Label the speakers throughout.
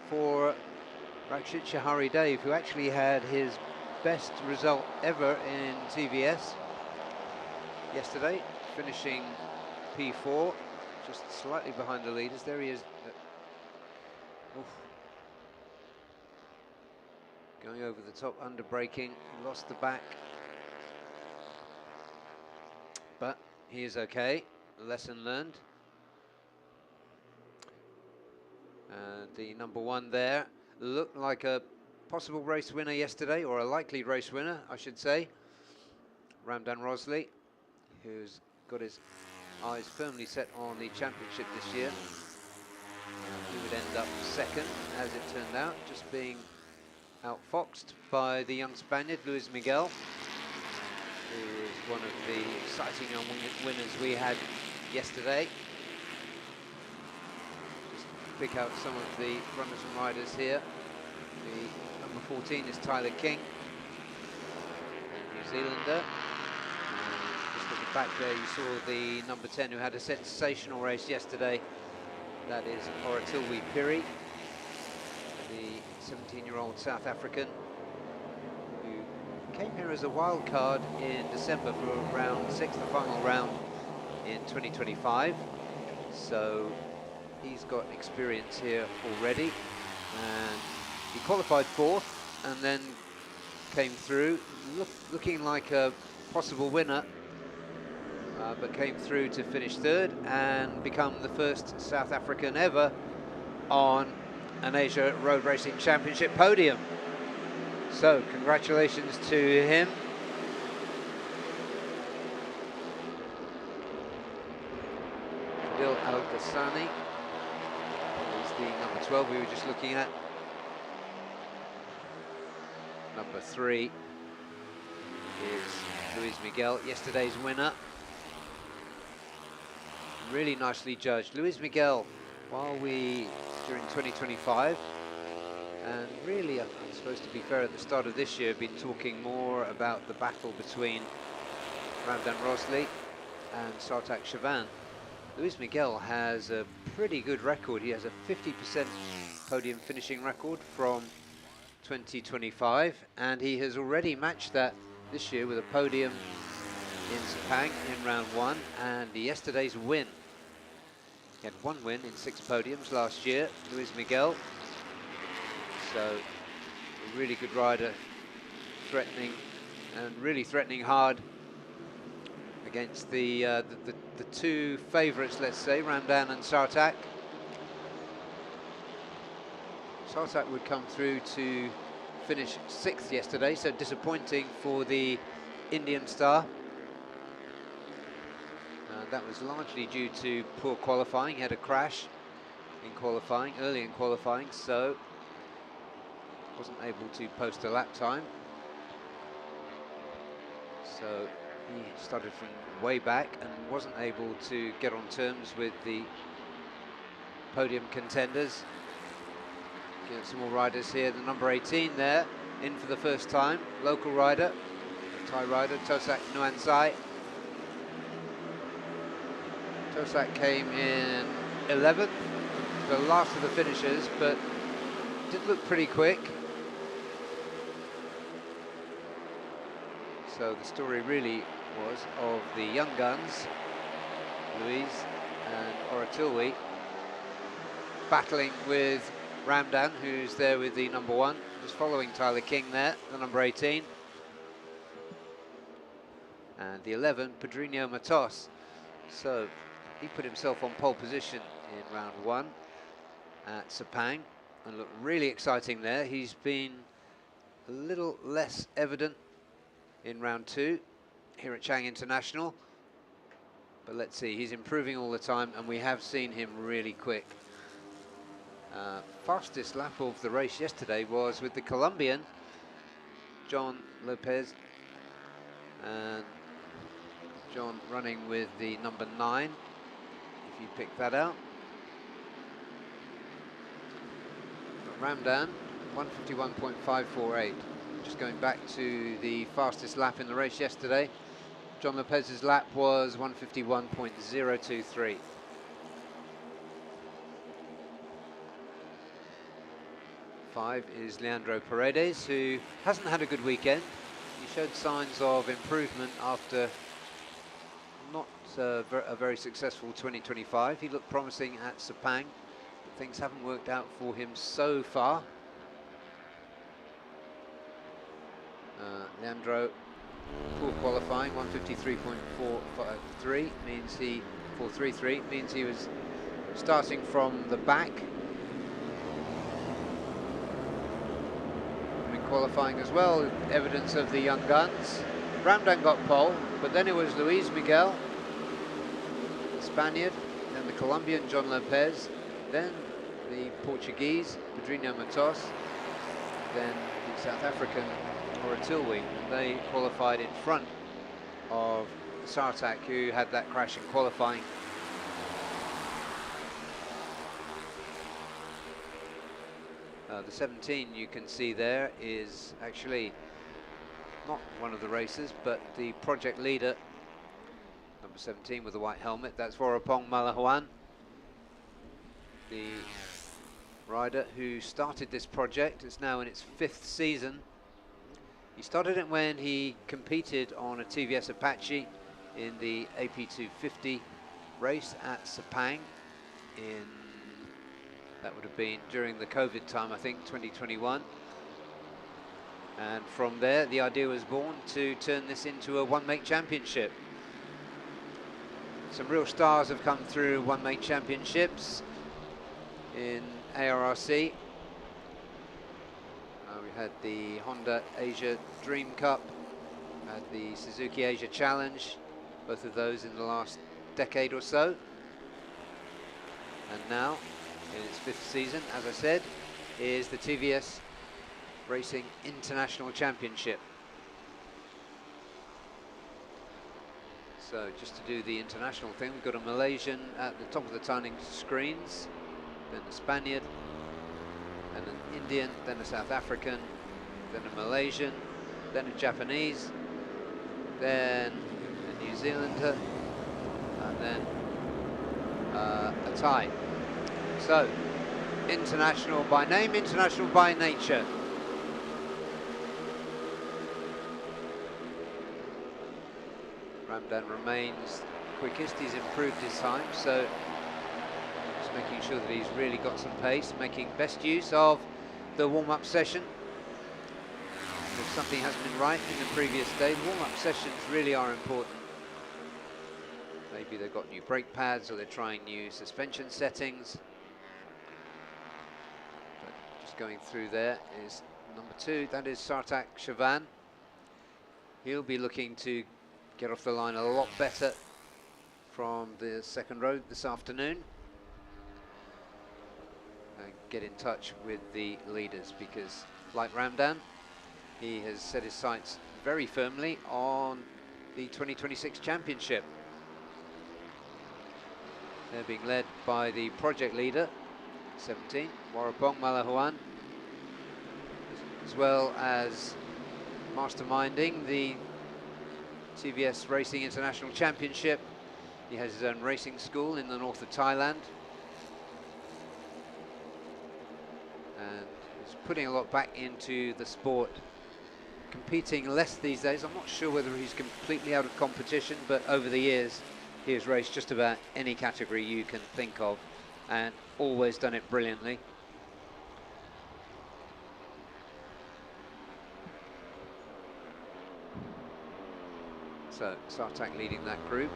Speaker 1: for Rakshit Shahari Dave, who actually had his best result ever in TVS yesterday, finishing P4, just slightly behind the leaders. There he is. Oof. Going over the top, under braking, he lost the back. But he is okay, lesson learned. And the number one there looked like a possible race winner yesterday, or a likely race winner, I should say. Ramdan Rosley, who's got his eyes firmly set on the championship this year. He would end up second, as it turned out, just being outfoxed by the young Spaniard, Luis Miguel, who is one of the exciting young winners we had yesterday. Just pick out some of the runners and riders here. The number 14 is Tyler King, New Zealander. Just at the back there, you saw the number 10, who had a sensational race yesterday. That is Oratilwe Piri, the 17-year-old South African, who came here as a wild card in December for round 6, the final round in 2025. So he's got experience here already, and he qualified 4th and then came through, looking like a possible winner, but came through to finish 3rd and become the first South African ever on an Asia Road Racing Championship podium. So congratulations to him. Bill Al-Ghassani is the number 12 we were just looking at. Number 3 is Luis Miguel, yesterday's winner. Really nicely judged. Luis Miguel, during 2025, and really, I'm supposed to be fair, at the start of this year, been talking more about the battle between Ramdan Rosley and Sartak Chavan. Luis Miguel has a pretty good record. He has a 50% podium finishing record from 2025, and he has already matched that this year with a podium in Sepang in round 1 and yesterday's win. He had 1 win in 6 podiums last year, Luis Miguel. So a really good rider, really threatening hard against the 2 favourites, let's say, Ramdan and Sartak. Sartak would come through to finish 6th yesterday, so disappointing for the Indian star. That was largely due to poor qualifying. He had a crash in qualifying, early in qualifying, so wasn't able to post a lap time. So he started from way back and wasn't able to get on terms with the podium contenders. Get some more riders here. The number 18 there, in for the first time, local rider, Thai rider, Tosak Nuansai. Tosak came in 11th, the last of the finishers, but did look pretty quick. So the story really was of the young guns, Louise and Oratilwe, battling with Ramdan, who's there with the number 1, just following Tyler King there, the number 18. And the 11, Pedrinho Matos. So he put himself on pole position in round 1 at Sepang and looked really exciting there. He's been a little less evident in round 2 here at Chang International, but let's see, he's improving all the time, and we have seen him really quick. Fastest lap of the race yesterday was with the Colombian John Lopez, and John running with the number 9, if you pick that out. But Ramdan, 151.548. Just going back to the fastest lap in the race yesterday, John Lopez's lap was 151.023. 5 is Leandro Paredes, who hasn't had a good weekend. He showed signs of improvement after not a very successful 2025. He looked promising at Sepang, but things haven't worked out for him so far. Leandro, poor qualifying, 153.453 means 433 means he was starting from the back. In qualifying as well, evidence of the young guns. Ramdan got pole, but then it was Luis Miguel, the Spaniard, then the Colombian John Lopez, then the Portuguese Pedrinho Matos, then the South African Oratilwe. They qualified in front of Sartak, who had that crash in qualifying. The 17 you can see there is actually not one of the racers, but the project leader, number 17 with the white helmet. That's Warmup Malahuan, the rider who started this project. It's now in its 5th season. He started it when he competed on a TVS Apache in the AP250 race at Sepang that would have been during the COVID time, I think, 2021. And from there, the idea was born to turn this into a one-make championship. Some real stars have come through one-make championships in ARRC. We had the Honda Asia Dream Cup, had the Suzuki Asia Challenge, both of those in the last decade or so. And now, in its 5th season, as I said, is the TVS Racing International Championship. So just to do the international thing, we've got a Malaysian at the top of the turning screens, then a Spaniard, then an Indian, then a South African, then a Malaysian, then a Japanese, then a New Zealander, and then a Thai. So, international by name, international by nature. Ramdan remains quickest. He's improved his time, so just making sure that he's really got some pace, making best use of the warm-up session. If something hasn't been right in the previous day, warm-up sessions really are important. Maybe they've got new brake pads or they're trying new suspension settings. Going through there is number 2, that is Sartak Chavan. He'll be looking to get off the line a lot better from the second row this afternoon and get in touch with the leaders, because like Ramdan, he has set his sights very firmly on the 2026 championship. They're being led by the project leader, 17, Warmup Malahuan, as well as masterminding the TVS Racing International Championship. He has his own racing school in the north of Thailand, and he's putting a lot back into the sport, competing less these days. I'm not sure whether he's completely out of competition, but over the years he has raced just about any category you can think of and always done it brilliantly. So Sartak leading that group.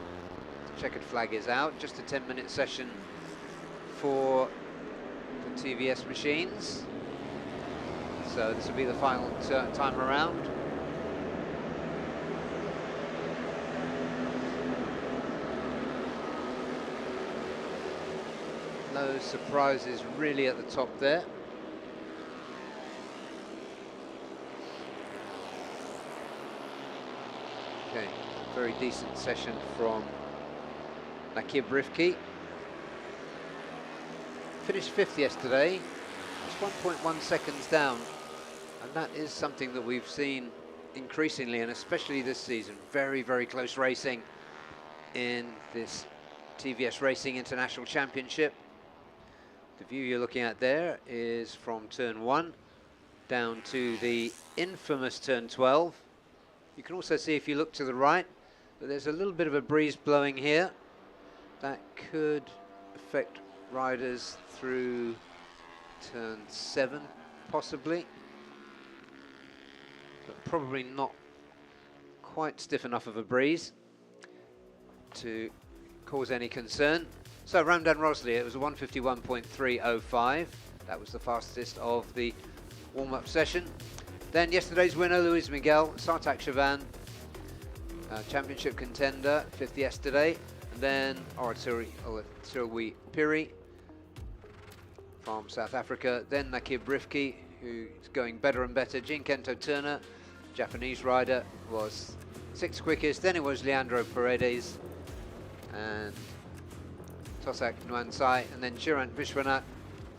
Speaker 1: The checkered flag is out. Just a 10-minute session for the TVS machines. So this will be the final time around. No surprises really at the top there. Okay, very decent session from Nakib Rifki. Finished 5th yesterday, just 1.1 seconds down, and that is something that we've seen increasingly, and especially this season. Very, very close racing in this TVS Racing International Championship. The view you're looking at there is from turn 1 down to the infamous turn 12. You can also see, if you look to the right, that there's a little bit of a breeze blowing here. That could affect riders through turn 7, possibly. But probably not quite stiff enough of a breeze to cause any concern. So Ramdan Rosley, it was a 151.305. That was the fastest of the warm-up session. Then yesterday's winner, Luis Miguel, Sartak Chavan, championship contender, 5th yesterday. And then Oratirwi Piri from South Africa. Then Nakib Rifki, who's going better and better. Jean Kento Turner, Japanese rider, was 6th quickest. Then it was Leandro Paredes and Tosak Nwansai, and then Chirant Vishwanath.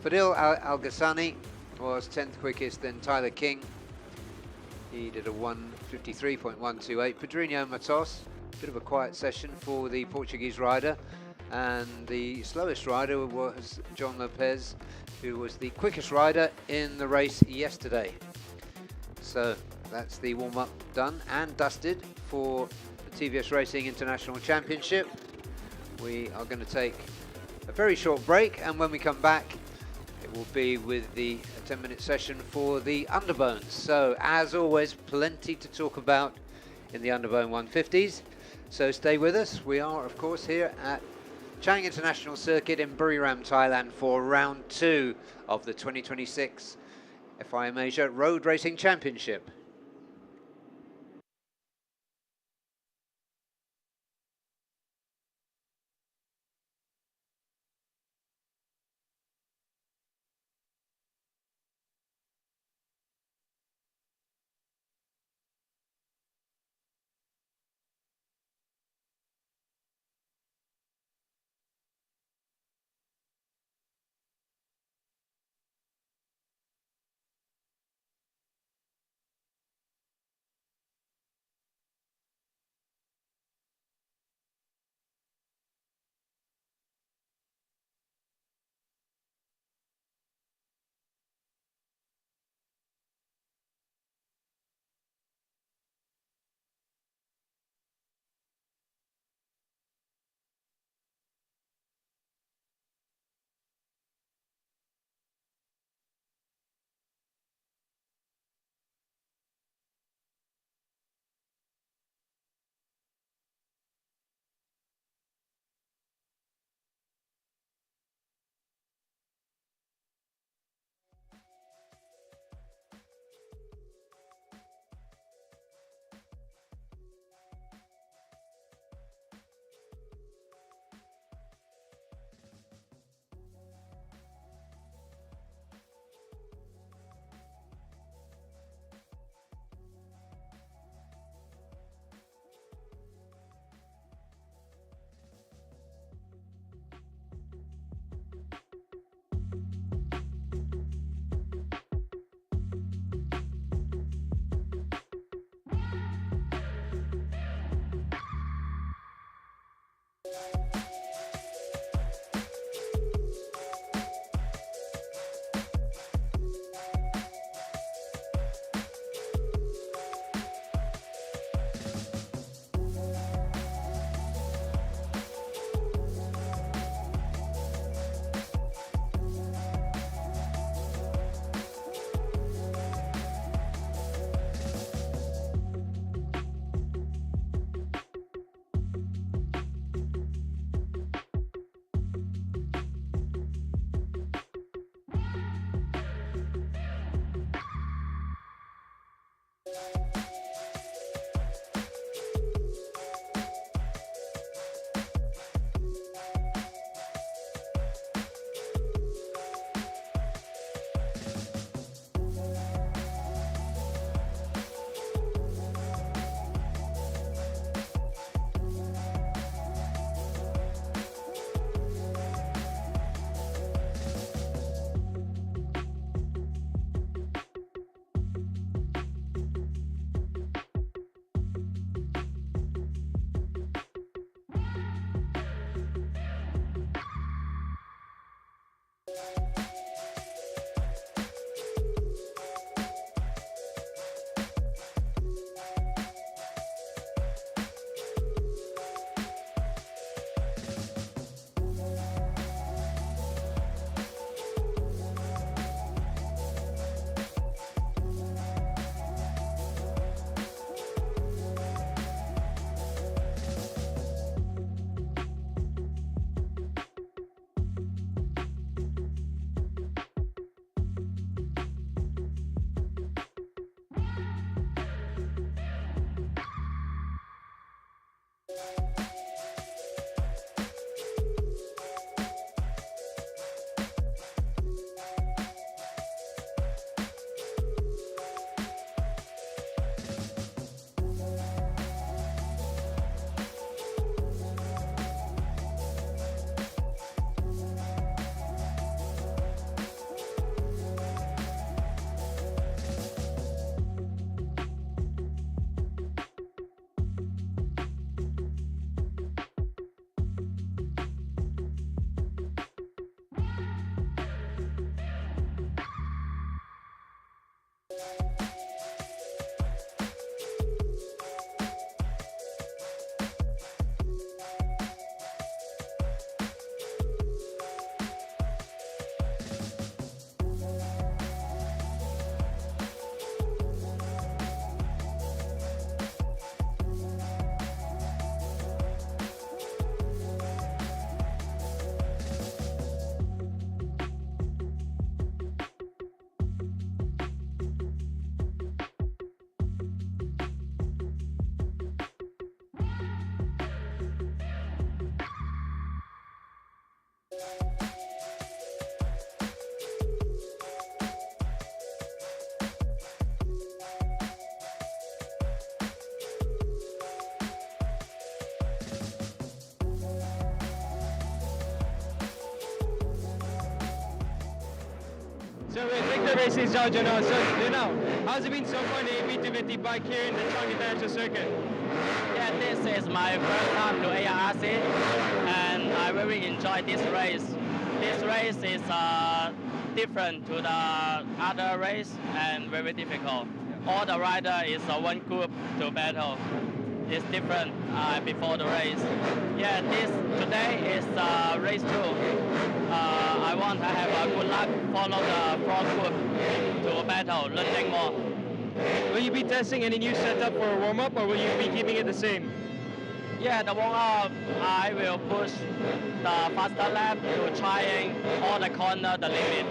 Speaker 1: Fadil Al-Ghassani was 10th quickest, then Tyler King. He did a 153.128. Pedrinho Matos, bit of a quiet session for the Portuguese rider. And the slowest rider was John Lopez, who was the quickest rider in the race yesterday. So that's the warm-up done and dusted for the TVS Racing International Championship. We are going to take a very short break, and when we come back, it will be with the 10-minute session for the Underbones. So, as always, plenty to talk about in the Underbone 150s. So stay with us. We are, of course, here at Chang International Circuit in Buriram, Thailand, for round 2 of the 2026 FIM Asia Road Racing Championship.
Speaker 2: the racing judge and so how's it been so far in the 50 bike here in the Chang International Circuit?
Speaker 3: Yeah, this is my first time to ARC, and I really enjoy this race. This race is different to the other race and very difficult. All the rider is one group to battle. It's different before the race. Yeah, today is race 2. I want to have a good luck, follow the front group to battle, learning more.
Speaker 2: Will you be testing any new setup for a warm-up, or will you be keeping it the same?
Speaker 3: Yeah, the warm-up, I will push the faster lap to trying all the corner, the limit.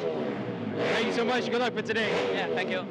Speaker 2: Thank you so much. Good luck for today.
Speaker 3: Yeah, thank you.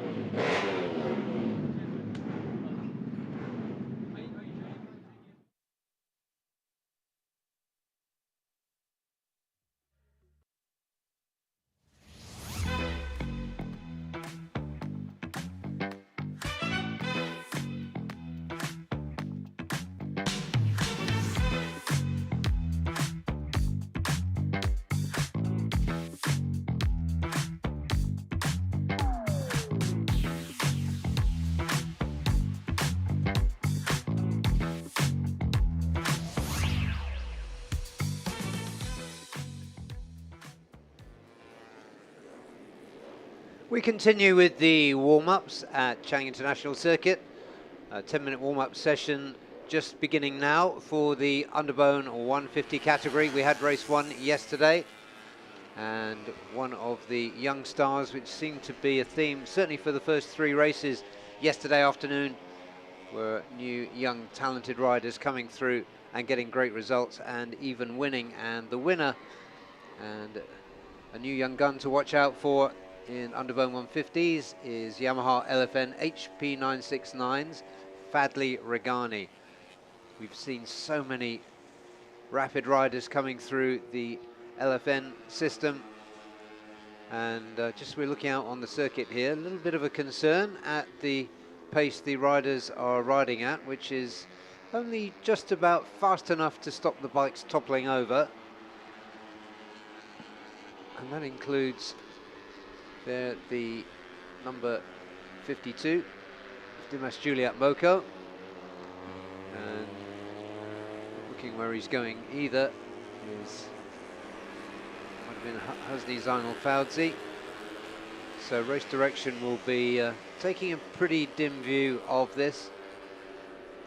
Speaker 1: We continue with the warm-ups at Chang International Circuit. A 10-minute warm-up session just beginning now for the Underbone 150 category. We had race 1 yesterday, and one of the young stars, which seemed to be a theme, certainly for the first 3 races yesterday afternoon, were new, young, talented riders coming through and getting great results and even winning. And the winner, and a new young gun to watch out for in Underbone 150s, is Yamaha LFN HP969's Fadli Regani. We've seen so many rapid riders coming through the LFN system, and just we're looking out on the circuit here, a little bit of a concern at the pace the riders are riding at, which is only just about fast enough to stop the bikes toppling over, and that includes there the number 52, Dimas Juliet Moko, and looking where he's going either is, might have been Husni Zainal Fauzi. So race direction will be taking a pretty dim view of this,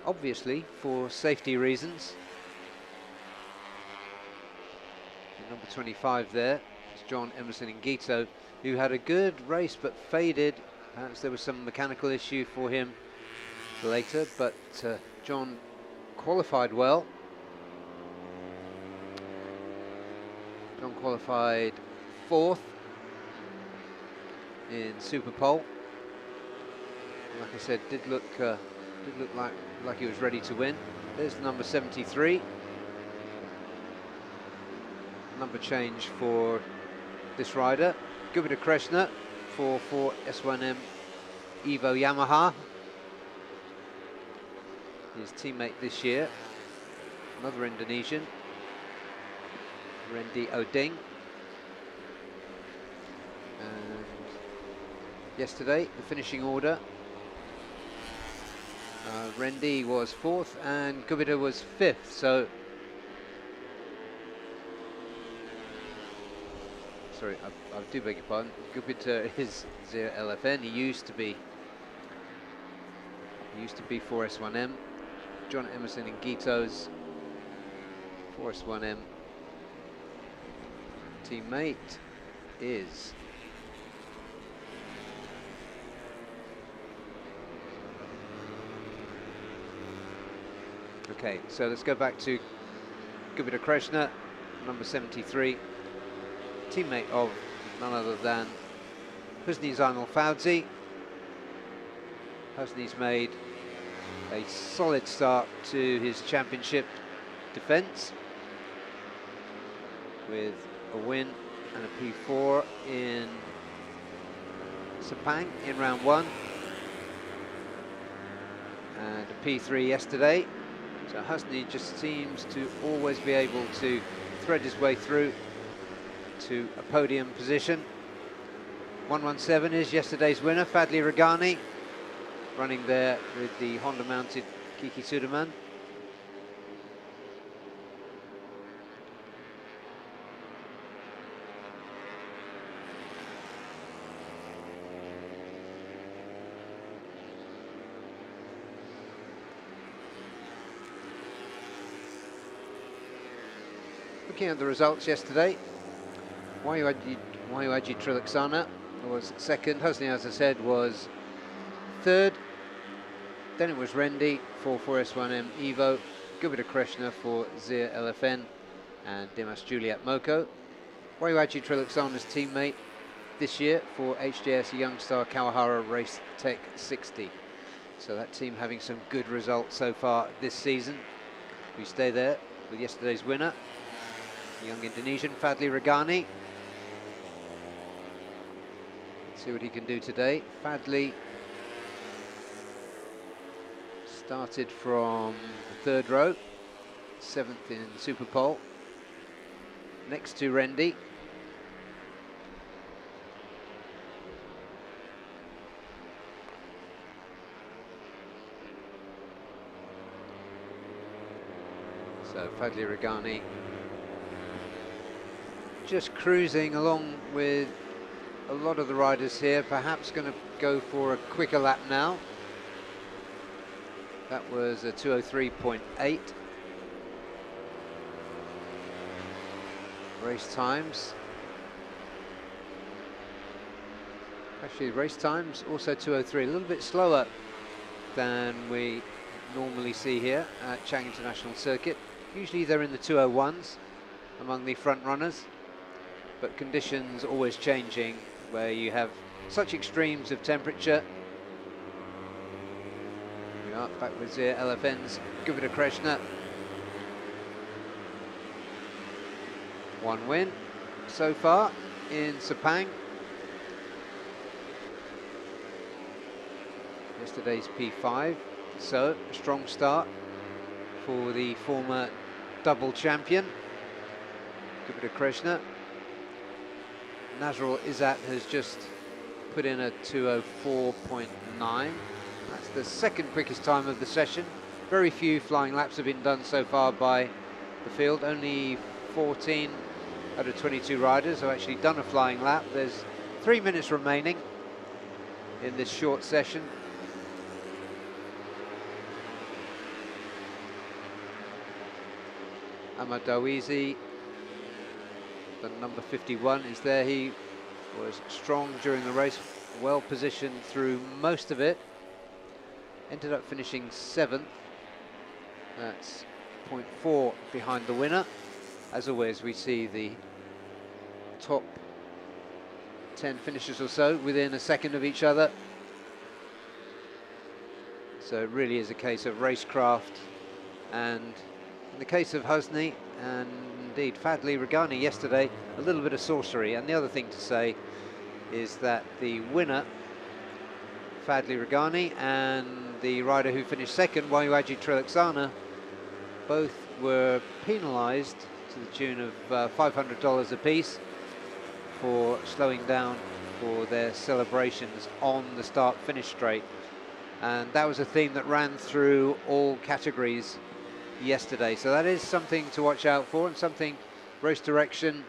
Speaker 1: obviously for safety reasons. And number 25 there is John Emerson Ngito, who had a good race but faded. Perhaps there was some mechanical issue for him later, but John qualified well. John qualified 4th in Super Pole. Like I said, did look like he was ready to win. There's the number 73. Number change for this rider. Gupita Krishna for S1M Evo Yamaha. His teammate this year, another Indonesian, Randy Oding. And yesterday, the finishing order, Randy was 4th and Gupita was 5th. So, sorry, I do beg your pardon. Gupita is 0 LFN. He used to be for S1M. John Emerson Ngito's for S1M teammate is okay. So let's go back to Gupita Krishna, number 73. Teammate of none other than Husni Zainal Fauzi. Husni's made a solid start to his championship defence with a win and a P4 in Sepang in round 1 and a P3 yesterday. So Husni just seems to always be able to thread his way through to a podium position. 117 is yesterday's winner, Fadli Regani, running there with the Honda-mounted Kiki Suderman. Looking at the results yesterday, Wayuaji Trilaksana was second, Hosni, as I said, was third. Then it was Rendi for 4S1M Evo, Gupita Krishna for Zir LFN, and Dimas Juliet Moko. Wayuaji Trilaksana's teammate this year for HJS Youngstar Kawahara Race Tech 60. So that team having some good results so far this season. We stay there with yesterday's winner, young Indonesian Fadli Regani. See what he can do today. Fadli started from the third row, 7th in Super Pole, next to Rendi. So Fadli Regani just cruising along with a lot of the riders here, perhaps going to go for a quicker lap now. That was a 2:03.8. Race times. Actually, race times also 2:03, a little bit slower than we normally see here at Chang International Circuit. Usually they're in the 2:01s among the front runners, but conditions always changing where you have such extremes of temperature. We are back with Zir LFN's Gupita Krishna. One win so far in Sepang. Yesterday's P5, so a strong start for the former double champion, Gupita Krishna. Nazrul Izzat has just put in a 2:04.9. That's the second quickest time of the session. Very few flying laps have been done so far by the field. Only 14 out of 22 riders have actually done a flying lap. There's 3 minutes remaining in this short session. Ahmad Dawizi, the number 51, is there. He was strong during the race, well positioned through most of it. Ended up finishing 7th. That's 0.4 behind the winner. As always, we see the top 10 finishers or so within a second of each other. So it really is a case of racecraft, and in the case of Hosni and indeed Fadli Regani yesterday, a little bit of sorcery. And the other thing to say is that the winner, Fadli Regani, and the rider who finished second, Wayuaji Trilaksana, both were penalised to the tune of $500 apiece for slowing down for their celebrations on the start-finish straight. And that was a theme that ran through all categories yesterday. So that is something to watch out for, and something Race Direction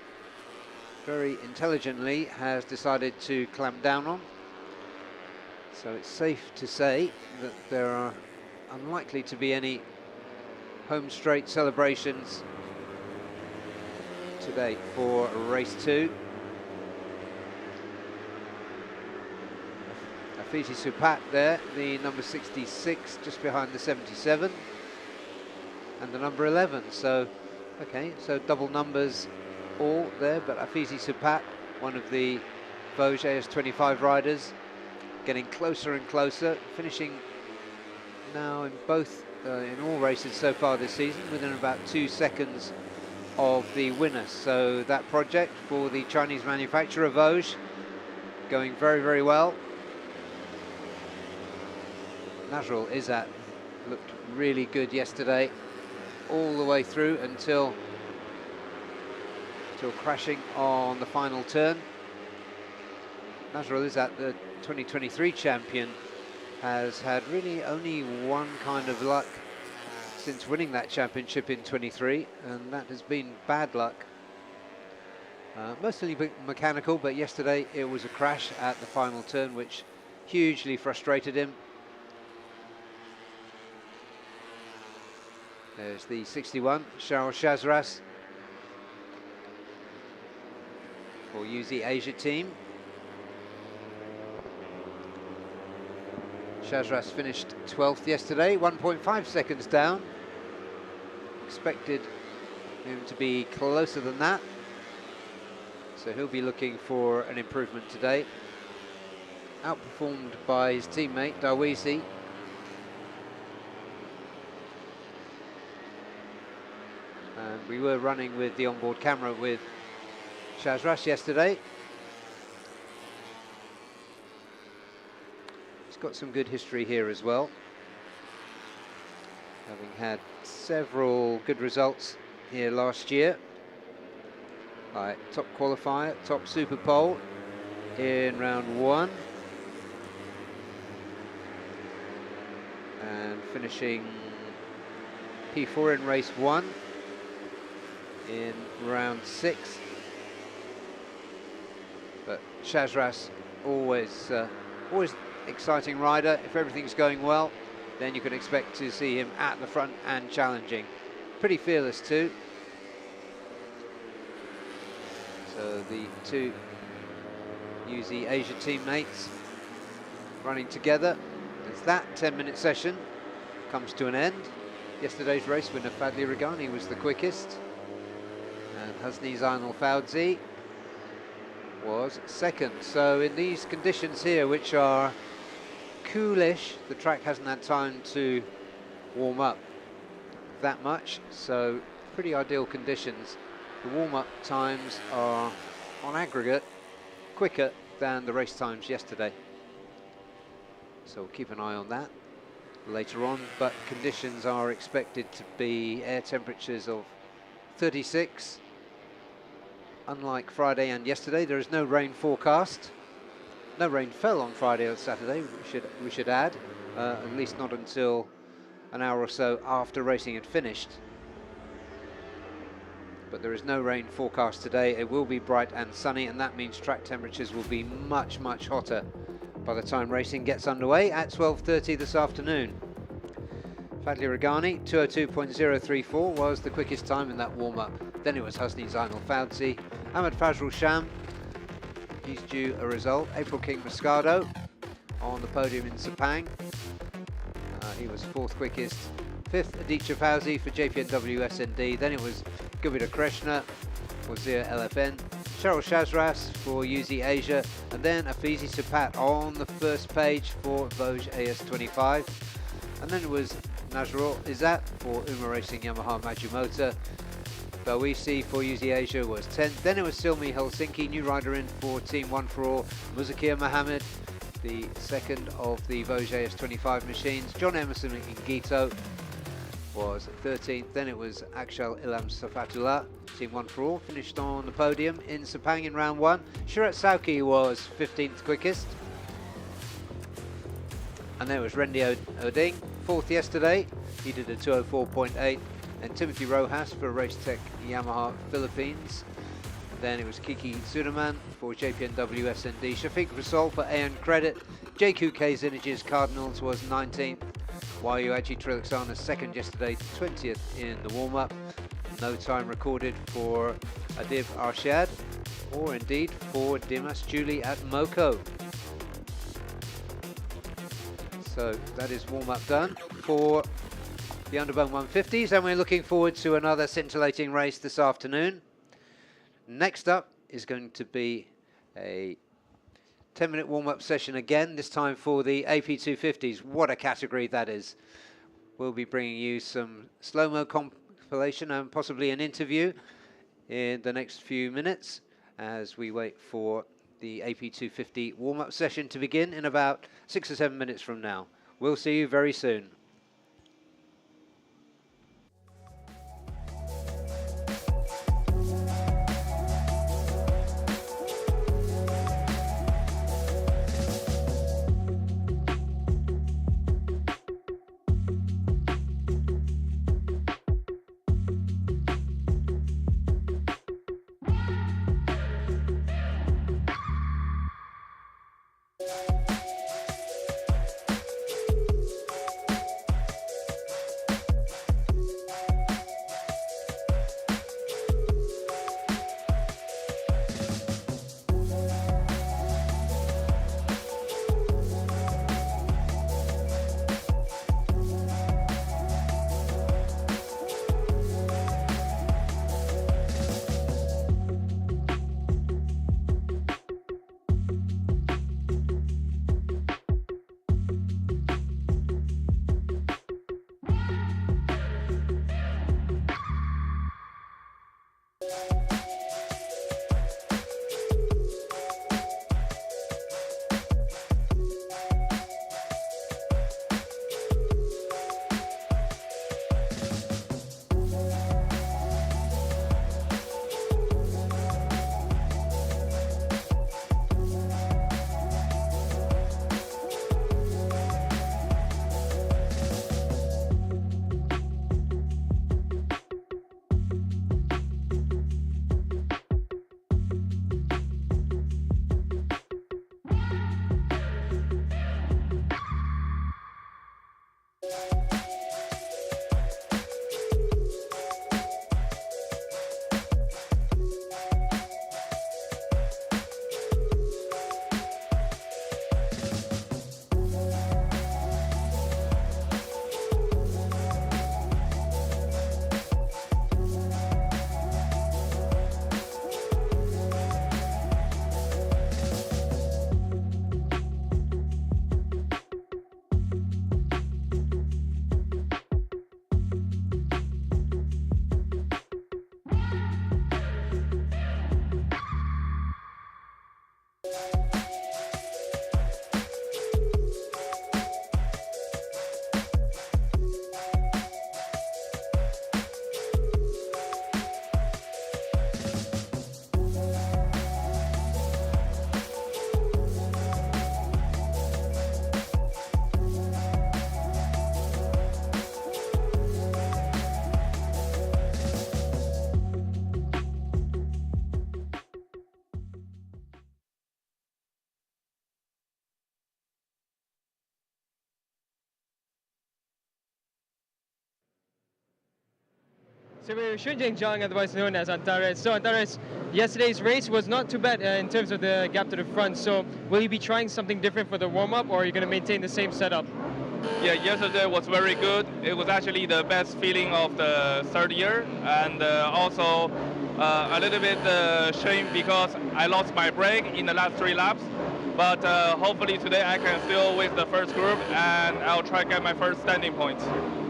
Speaker 1: very intelligently has decided to clamp down on. So it's safe to say that there are unlikely to be any home straight celebrations today for race 2. Afiti Supat there, the number 66, just behind the 77. And the number 11, so okay, so double numbers all there, but Afiti Supat, one of the Vosges AS25 riders, getting closer and closer, finishing now in both, in all races so far this season, within about 2 seconds of the winner. So that project for the Chinese manufacturer Vosges going very, very well. Nazrul Izzat looked really good yesterday, all the way through until crashing on the final turn. Nasrul is at the 2023 champion, has had really only one kind of luck since winning that championship in 23, and that has been bad luck. Mostly mechanical, but yesterday it was a crash at the final turn which hugely frustrated him. There's the 61, Charles Chazras for UZ Asia team. Chazras finished 12th yesterday, 1.5 seconds down. Expected him to be closer than that. So he'll be looking for an improvement today. Outperformed by his teammate, Dawisi. And we were running with the onboard camera with Chazras yesterday. He's got some good history here as well, having had several good results here last year. Like top qualifier, top super pole in round 1, and finishing P4 in race 1 in round 6. But Chazras always exciting rider. If everything's going well, then you can expect to see him at the front and challenging. Pretty fearless too. So the two UZ Asia teammates running together as that 10-minute session comes to an end. Yesterday's race winner Fadli Regani was the quickest, and Husni Zainal Fawzi was second. So in these conditions here, which are coolish, the track hasn't had time to warm up that much, so pretty ideal conditions. The warm-up times are, on aggregate, quicker than the race times yesterday. So we'll keep an eye on that later on, but conditions are expected to be air temperatures of 36. Unlike Friday and yesterday, there is no rain forecast. No rain fell on Friday or Saturday, we should add, at least not until an hour or so after racing had finished. But there is no rain forecast today. It will be bright and sunny, and that means track temperatures will be much, much hotter by the time racing gets underway at 12:30 this afternoon. Fadli Regani, 2:02.034 was the quickest time in that warm-up. Then it was Husni Zainal Fawzi. Ahmed Fazrul Sham, he's due a result. April King Moscado on the podium in Sepang. He was 4th quickest. 5th, Aditya Fauzi for JPNW SND. Then it was Gubita Krishna for Zia LFN. Cheryl Chazras for UZ Asia. And then Afizi Sapat on the first page for Vosges AS25. And then it was Nazrul Izzat for Uma Racing Yamaha Majimotor. Dawisi for UZ Asia was 10th. Then it was Silmi Helsinki, new rider in for Team One for All. Muzakir Mohammed, the second of the Vosges AS25 machines. John Emerson in Gito was 13th. Then it was Akshal Ilham Safatullah, Team One for All, finished on the podium in Sepang in round 1. Shirat Sauki was 15th quickest. And then it was Rendy Oding, 4th yesterday. He did a 2:04.8. And Timothy Rojas for Racetech Yamaha Philippines. Then it was Kiki Sudaman for JPNW SND. Shafiq Rasol for Aeon Credit. JQK's Images Cardinals was 19th. Wayuaji Trilixana second yesterday, 20th in the warm-up. No time recorded for Adib Arshad, or indeed for Dimas Julie at Moco. So that is warm-up done for the Underbone 150s, and we're looking forward to another scintillating race this afternoon. Next up is going to be a 10-minute warm-up session again, this time for the AP250s. What a category that is. We'll be bringing you some slow-mo compilation and possibly an interview in the next few minutes as we wait for the AP250 warm-up session to begin in about 6 or 7 minutes from now. We'll see you very soon.
Speaker 2: So we're Shunjing, otherwise known as Antares. So Antares, yesterday's race was not too bad in terms of the gap to the front. So will you be trying something different for the warm-up, or are you going to maintain the same setup?
Speaker 4: Yeah, yesterday was very good. It was actually the best feeling of the third year, and also a little bit shame because I lost my brake in the last 3 laps. But hopefully today I can still with the first group, and I'll try to get my first standing points.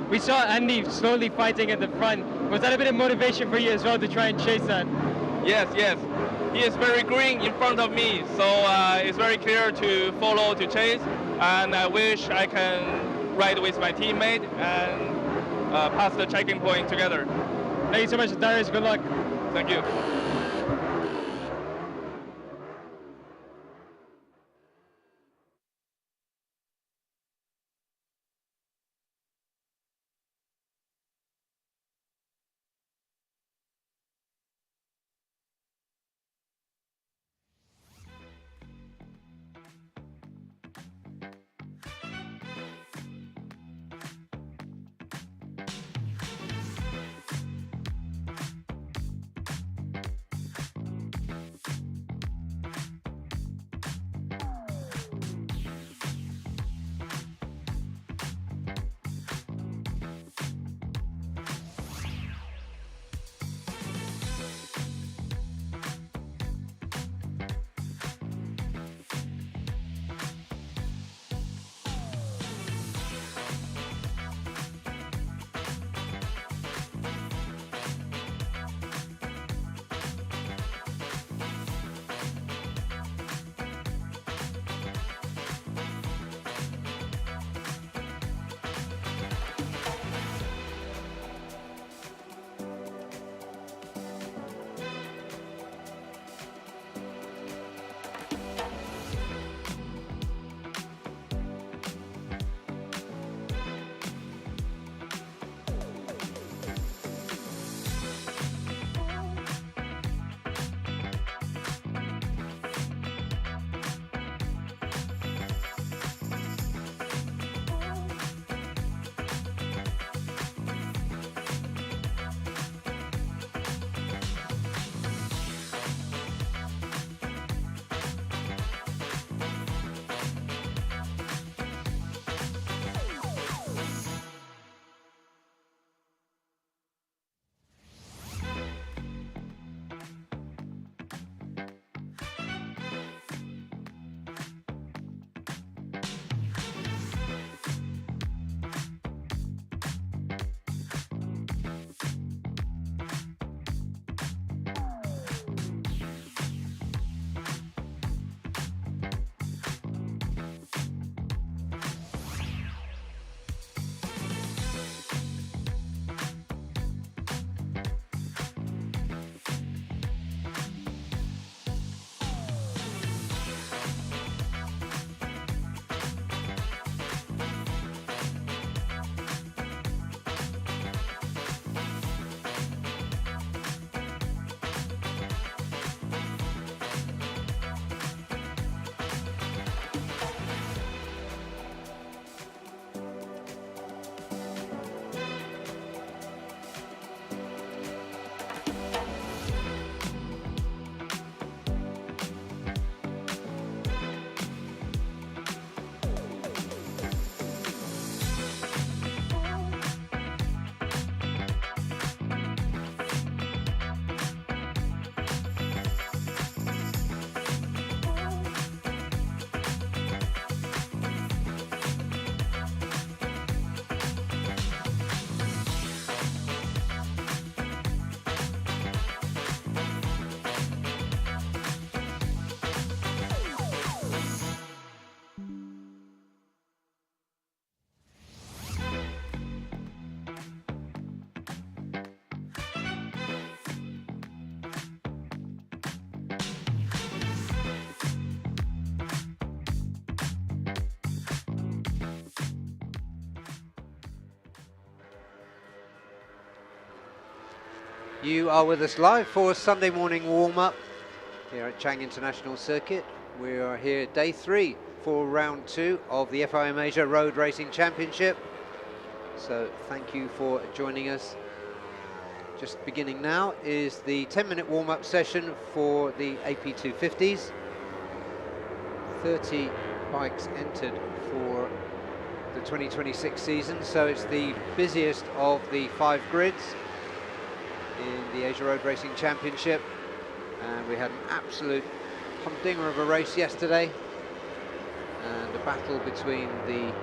Speaker 2: We saw Andy slowly fighting at the front. Was that a bit of motivation for you as well to try and chase that?
Speaker 4: Yes, yes. He is very green in front of me, so it's very clear to follow, to chase, and I wish I can ride with my teammate and pass the checking point together.
Speaker 2: Thank you so much, Darius. Good luck.
Speaker 4: Thank you.
Speaker 1: You are with us live for Sunday morning warm-up here at Chang International Circuit. We are here day 3 for round 2 of the FIM Asia Road Racing Championship. So thank you for joining us. just beginning now, is the 10-minute warm-up session for the AP250s. 30 bikes entered for the 2026 season, so it's the busiest of the 5 grids in the Asia Road Racing Championship. And we had an absolute humdinger of a race yesterday, and a battle between the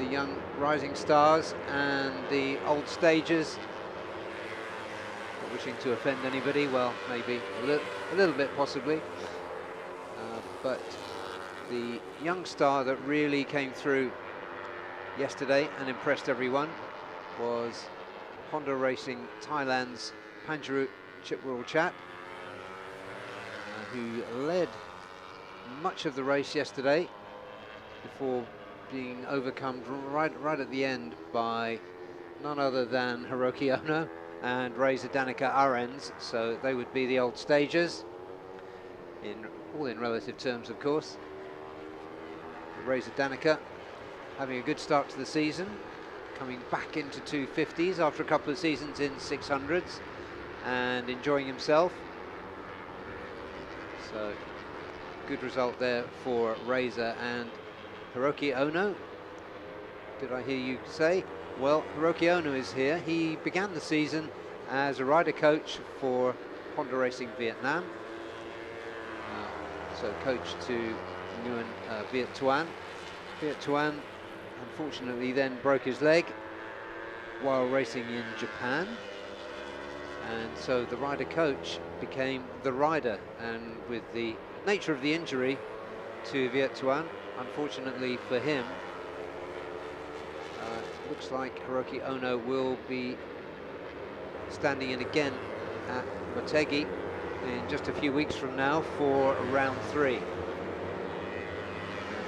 Speaker 1: young rising stars and the old stagers. Not wishing to offend anybody, well, maybe a little bit possibly, but the young star that really came through yesterday and impressed everyone was Honda Racing Thailand's Panjaru Chitwurlchap, who led much of the race yesterday before being overcome right at the end by none other than Hiroki Ono and Reza Danica Arens, so they would be the old stagers, all in relative terms, of course. Reza Danica having a good start to the season, coming back into 250s after a couple of seasons in 600s and enjoying himself. So good result there for Reza. And Hiroki Ono, did I hear you say? Well, Hiroki Ono is here. He began the season as a rider coach for Honda Racing Vietnam. So coach to Nguyen Viet Tuan. Viet Tuan unfortunately then broke his leg while racing in Japan. And so the rider coach became the rider, and with the nature of the injury to Viet Tuan, unfortunately for him, looks like Hiroki Ono will be standing in again at Motegi in just a few weeks from now for round 3. And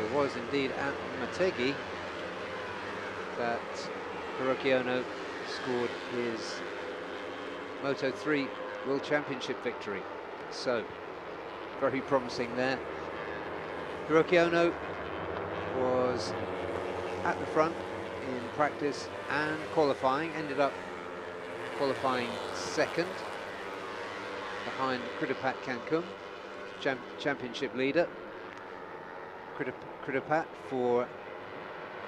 Speaker 1: it was indeed at Motegi that Hiroki Ono scored his Moto 3 World Championship victory. So very promising there. Hiroki Ono was at the front in practice and qualifying, ended up qualifying second behind Kridapat Kankum, championship leader. Kridapat for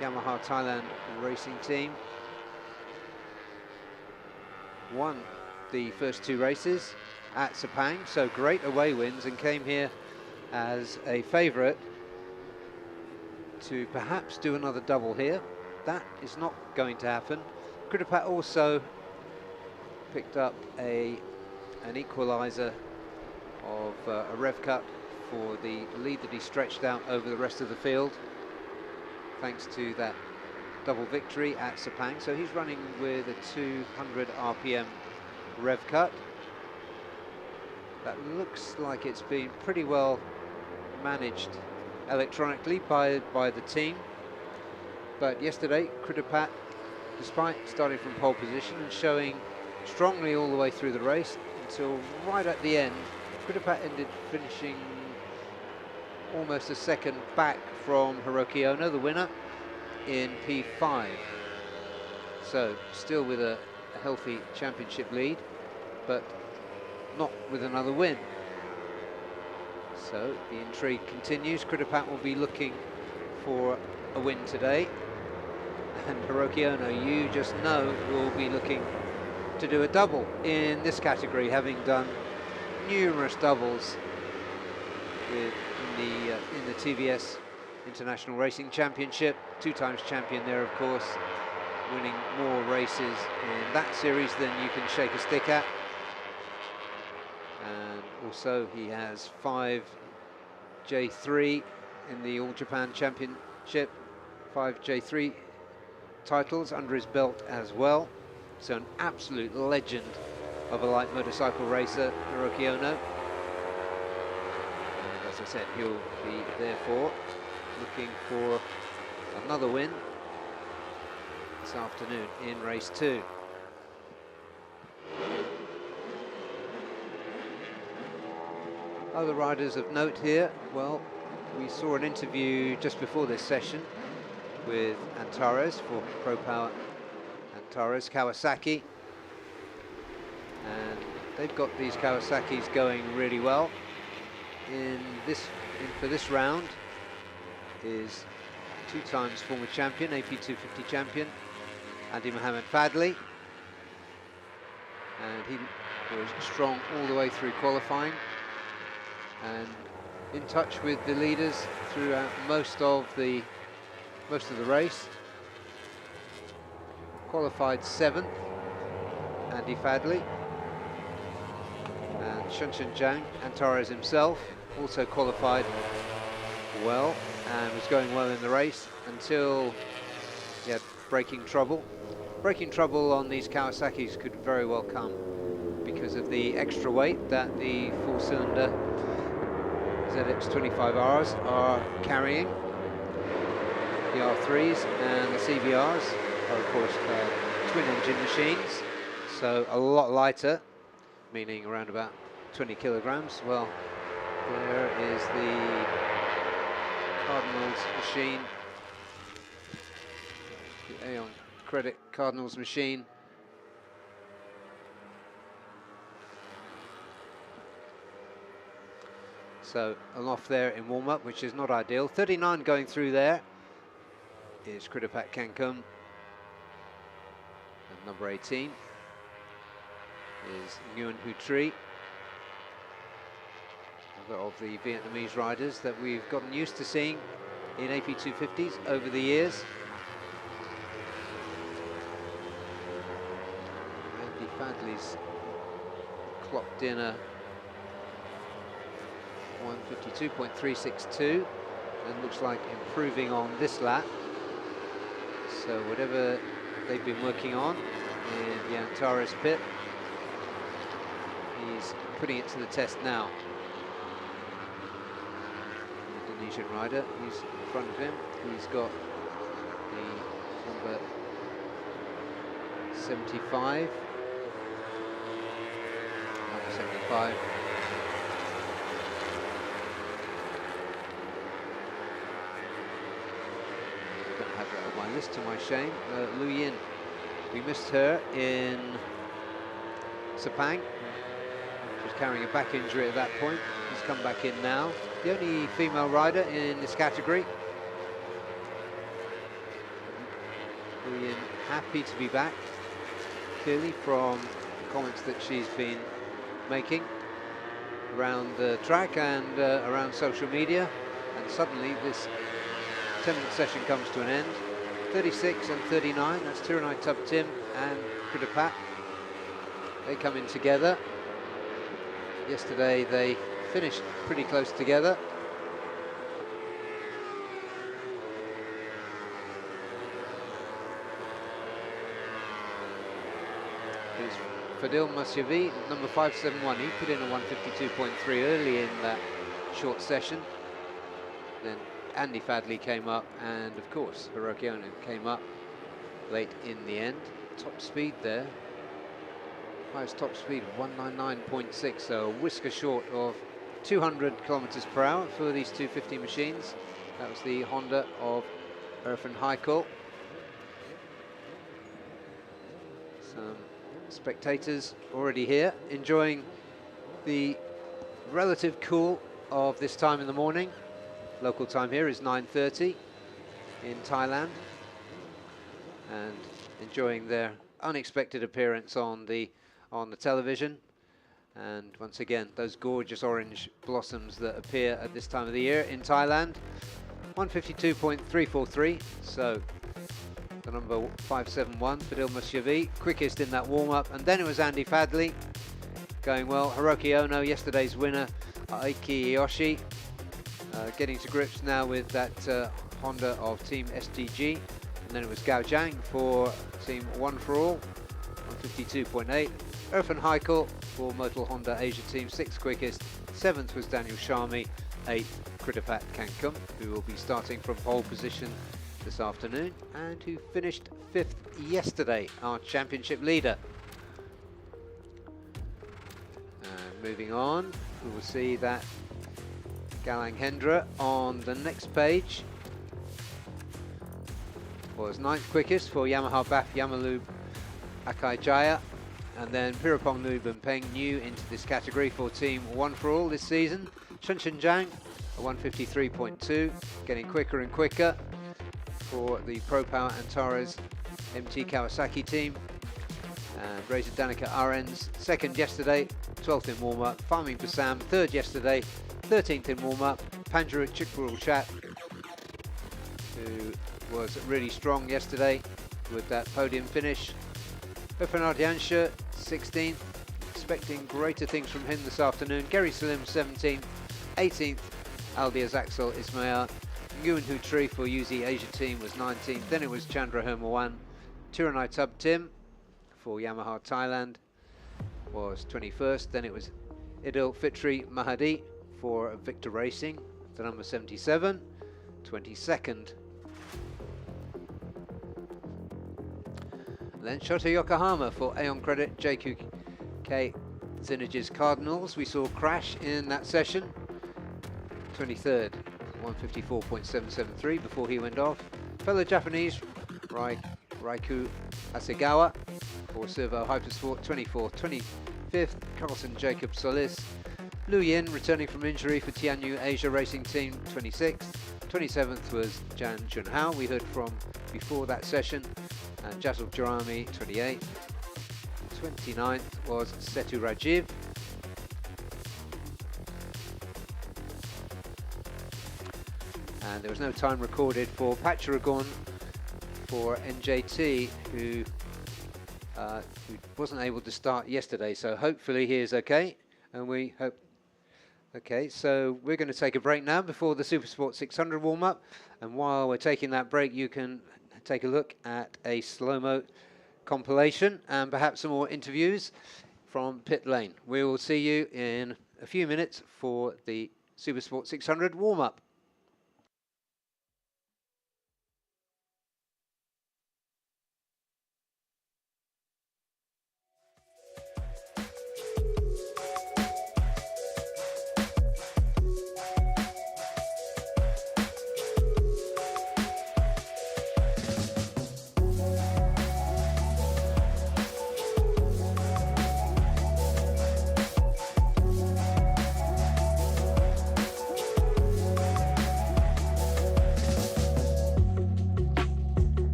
Speaker 1: Yamaha Thailand racing team won the first 2 races at Sepang, so great away wins, and came here as a favourite to perhaps do another double here. That is not going to happen. Kridapat also picked up an equaliser of a rev cut for the lead that he stretched out over the rest of the field, thanks to that double victory at Sepang. So he's running with a 200 RPM rev cut. That looks like it's been pretty well managed electronically by the team. But yesterday, Kridapat, despite starting from pole position and showing strongly all the way through the race until right at the end, Kridapat ended finishing almost a second back from Hiroki Ono, the winner, in P5. So still with a healthy championship lead, but not with another win. So the intrigue continues. Kridapat will be looking for a win today, and Hiroki Ono, you just know, will be looking to do a double in this category, having done numerous doubles in the TVS International Racing Championship. 2 times champion there, of course, winning more races in that series than you can shake a stick at. And also he has 5 J3 in the All Japan Championship, 5 J3 titles under his belt as well. So an absolute legend of a light motorcycle racer, Hiroki Ono. And as I said, he'll be therefore looking for another win this afternoon in race 2. Other riders of note here, well, we saw an interview just before this session with Antares for Pro Power. Antares Kawasaki And they've got these Kawasaki's going really well. For this round is 2 times former champion, AP 250 champion, Andy Mohammed Fadli. And he was strong all the way through qualifying and in touch with the leaders throughout most of the race. Qualified 7th, Andy Fadli. And Shunshen Zhang, Antares himself, also qualified well and was going well in the race until he had braking trouble. Braking trouble on these Kawasaki's could very well come because of the extra weight that the 4-cylinder ZX25Rs are carrying. The R3s and the CBRs are, of course, twin-engine machines, so a lot lighter, meaning around about 20 kilograms. Well, there is the Cardinals machine, the Aeon Credit Cardinals machine. So an off there in warm-up, which is not ideal. 39 going through there is Kritapat Kankum. And number 18 is Nguyen Hu Tri, another of the Vietnamese riders that we've gotten used to seeing in AP 250s over the years. Andy Fadli's clocked in a 152.362 and looks like improving on this lap. So whatever they've been working on in the Antares pit, he's putting it to the test now. The Indonesian rider, who's in front of him, he's got the number 75. Number 75. Don't have that on my list, to my shame. Lu Yin, we missed her in Sepang. She was carrying a back injury at that point. She's come back in now. The only female rider in this category. Lu Yin happy to be back, clearly from the comments that she's been making around the track and around social media. And suddenly this 10-minute session comes to an end. 36 and 39, that's Tiranai Tub Tim and Kritapat. They come in together. Yesterday they finished pretty close together. Here's Fadil Masyavi, number 571. He put in a 152.3 early in that short session. Then Andy Fadli came up, and of course Hiroki Ono came up late in the end. Top speed there, highest top speed of 199.6, so a whisker short of 200 kilometers per hour for these 250 machines. That was the Honda of Irfan Haikal. Some spectators already here enjoying the relative cool of this time in the morning. Local time here is 9:30 in Thailand, and enjoying their unexpected appearance on the television. And once again, those gorgeous orange blossoms that appear at this time of the year in Thailand. 152.343, so the number 571, Fadil Masyavi, quickest in that warm-up, and then it was Andy Fadli going well. Hiroki Ono, yesterday's winner, Aiki Yoshi, getting to grips now with that Honda of Team SDG, and then it was Gao Zhang for Team One for All, 152.8. Irfan Haikal for Motul Honda Asia Team, 6th quickest. 7th was Daniel Sharmi, 8th Kritapat Kankum, who will be starting from pole position this afternoon, and who finished 5th yesterday, our championship leader. And moving on, we will see that Galang Hendra on the next page was 9th quickest for Yamaha BAF Yamalu Akai Jaya, And then Pirapong Nubenpeng, new into this category for Team One for All this season. Chunchen Zhang, a 153.2, getting quicker and quicker for the Pro Power Antares MT Kawasaki team. And Razor Danica Arens, second yesterday, 12th in warm-up. Farming Basam, third yesterday, 13th in warm-up. Panjarut Chikburul Chat, who was really strong yesterday with that podium finish. Bernard 16th, expecting greater things from him this afternoon. Gary Salim 17th, 18th, Aldiaz Axel Ismail. Nguyen Hu Tri for UZ Asia team was 19th, then it was Chandra Hermawan. Tiranai Tub Tim for Yamaha Thailand was 21st, then it was Idil Fitri Mahadi for Victor Racing, the number 77, 22nd. Then Shota Yokohama for Aeon Credit, JQK Zinnage's Cardinals. We saw Crash in that session, 23rd, 154.773 before he went off. Fellow Japanese, Raiku Hasegawa for Servo Hypersport, 24th, 25th, Carlson Jacob Solis. Lu Yin returning from injury for Tianyu Asia Racing Team, 26th. 27th was Jan Junhao, we heard from before that session. And Jasul Jarami, 28th. 29th was Setu Rajiv. And there was no time recorded for Pacharagon for NJT, who wasn't able to start yesterday. So hopefully he is okay. And we hope. Okay, so we're going to take a break now before the SuperSport 600 warm-up. And while we're taking that break, you can take a look at a slow-mo compilation and perhaps some more interviews from pit lane. We will see you in a few minutes for the SuperSport 600 warm-up.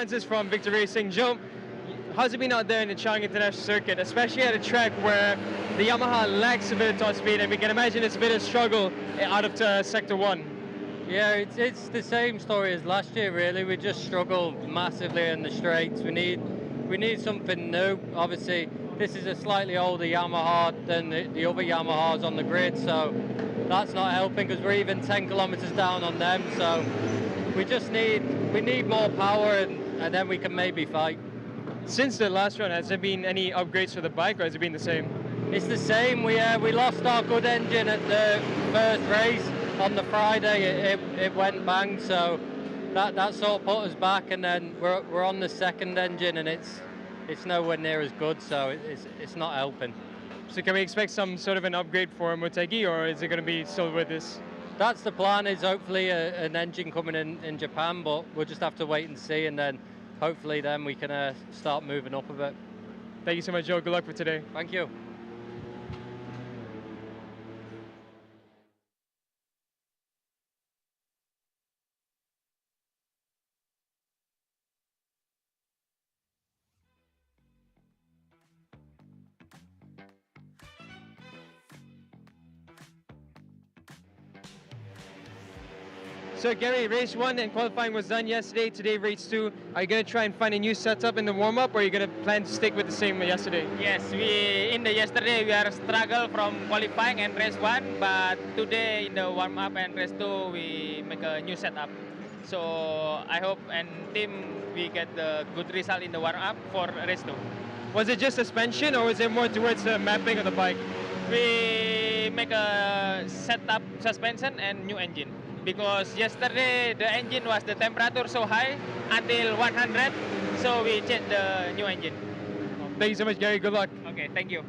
Speaker 2: Francis from Victor Racing. Joe, how's it been out there in the Chang International Circuit, especially at a track where the Yamaha lacks a bit of top speed, and we can imagine it's a bit of struggle out of Sector 1?
Speaker 5: Yeah, it's the same story as last year, really. We just struggled massively in the straights. We need something new. Obviously, this is a slightly older Yamaha than the other Yamahas on the grid, so that's not helping because we're even 10 kilometers down on them. So we need more power, and then we can maybe fight.
Speaker 2: Since the last run, has there been any upgrades for the bike, or has it been the same?
Speaker 5: It's the same. We lost our good engine at the first race on the Friday. It went bang, so that sort of put us back, and then we're on the second engine, and it's nowhere near as good, so it's not helping.
Speaker 2: So can we expect some sort of an upgrade for Motegi, or is it going to be still with this?
Speaker 5: That's the plan, is hopefully an engine coming in Japan, but we'll just have to wait and see, and then hopefully then we can start moving up a bit.
Speaker 2: Thank you so much, Joe. Good luck for today.
Speaker 5: Thank you.
Speaker 2: So Gary, race 1 and qualifying was done yesterday. Today, race 2. Are you going to try and find a new setup in the warm-up, or are you going to plan to stick with the same yesterday?
Speaker 6: Yes, in the yesterday we are struggle from qualifying and race 1, but today in the warm-up and race 2 we make a new setup. So I hope and team we get the good result in the warm-up for race 2.
Speaker 2: Was it just suspension, or was it more towards the mapping of the bike?
Speaker 6: We make a setup suspension and new engine. Because yesterday the engine was the temperature so high until 100, so we changed the new engine.
Speaker 2: Thank you so much, Gary. Good luck.
Speaker 6: Okay, thank you.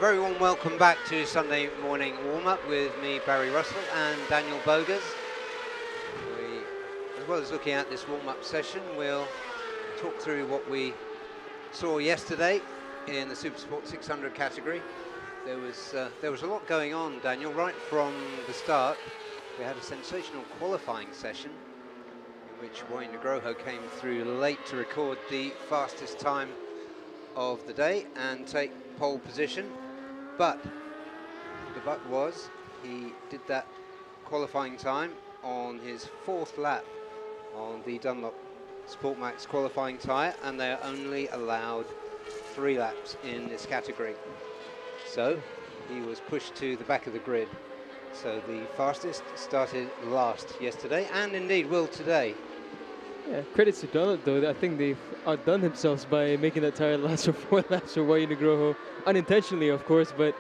Speaker 1: very warm welcome back to Sunday morning warm-up with me, Barry Russell, and Daniel Bogas. As well as looking at this warm-up session, we'll talk through what we saw yesterday in the SuperSport 600 category. There was a lot going on, Daniel, right from the start. We had a sensational qualifying session in which Wayne Nugroho came through late to record the fastest time of the day and take pole position. But the but was he did that qualifying time on his 4th lap on the Dunlop Sportmax qualifying tyre, and they are only allowed 3 laps in this category. So he was pushed to the back of the grid. So the fastest started last yesterday, and indeed will today.
Speaker 2: Yeah, credits to Dunlop though. I think they've outdone themselves by making that tyre last for 4 laps for Wayne Nugroho. Unintentionally, of course, but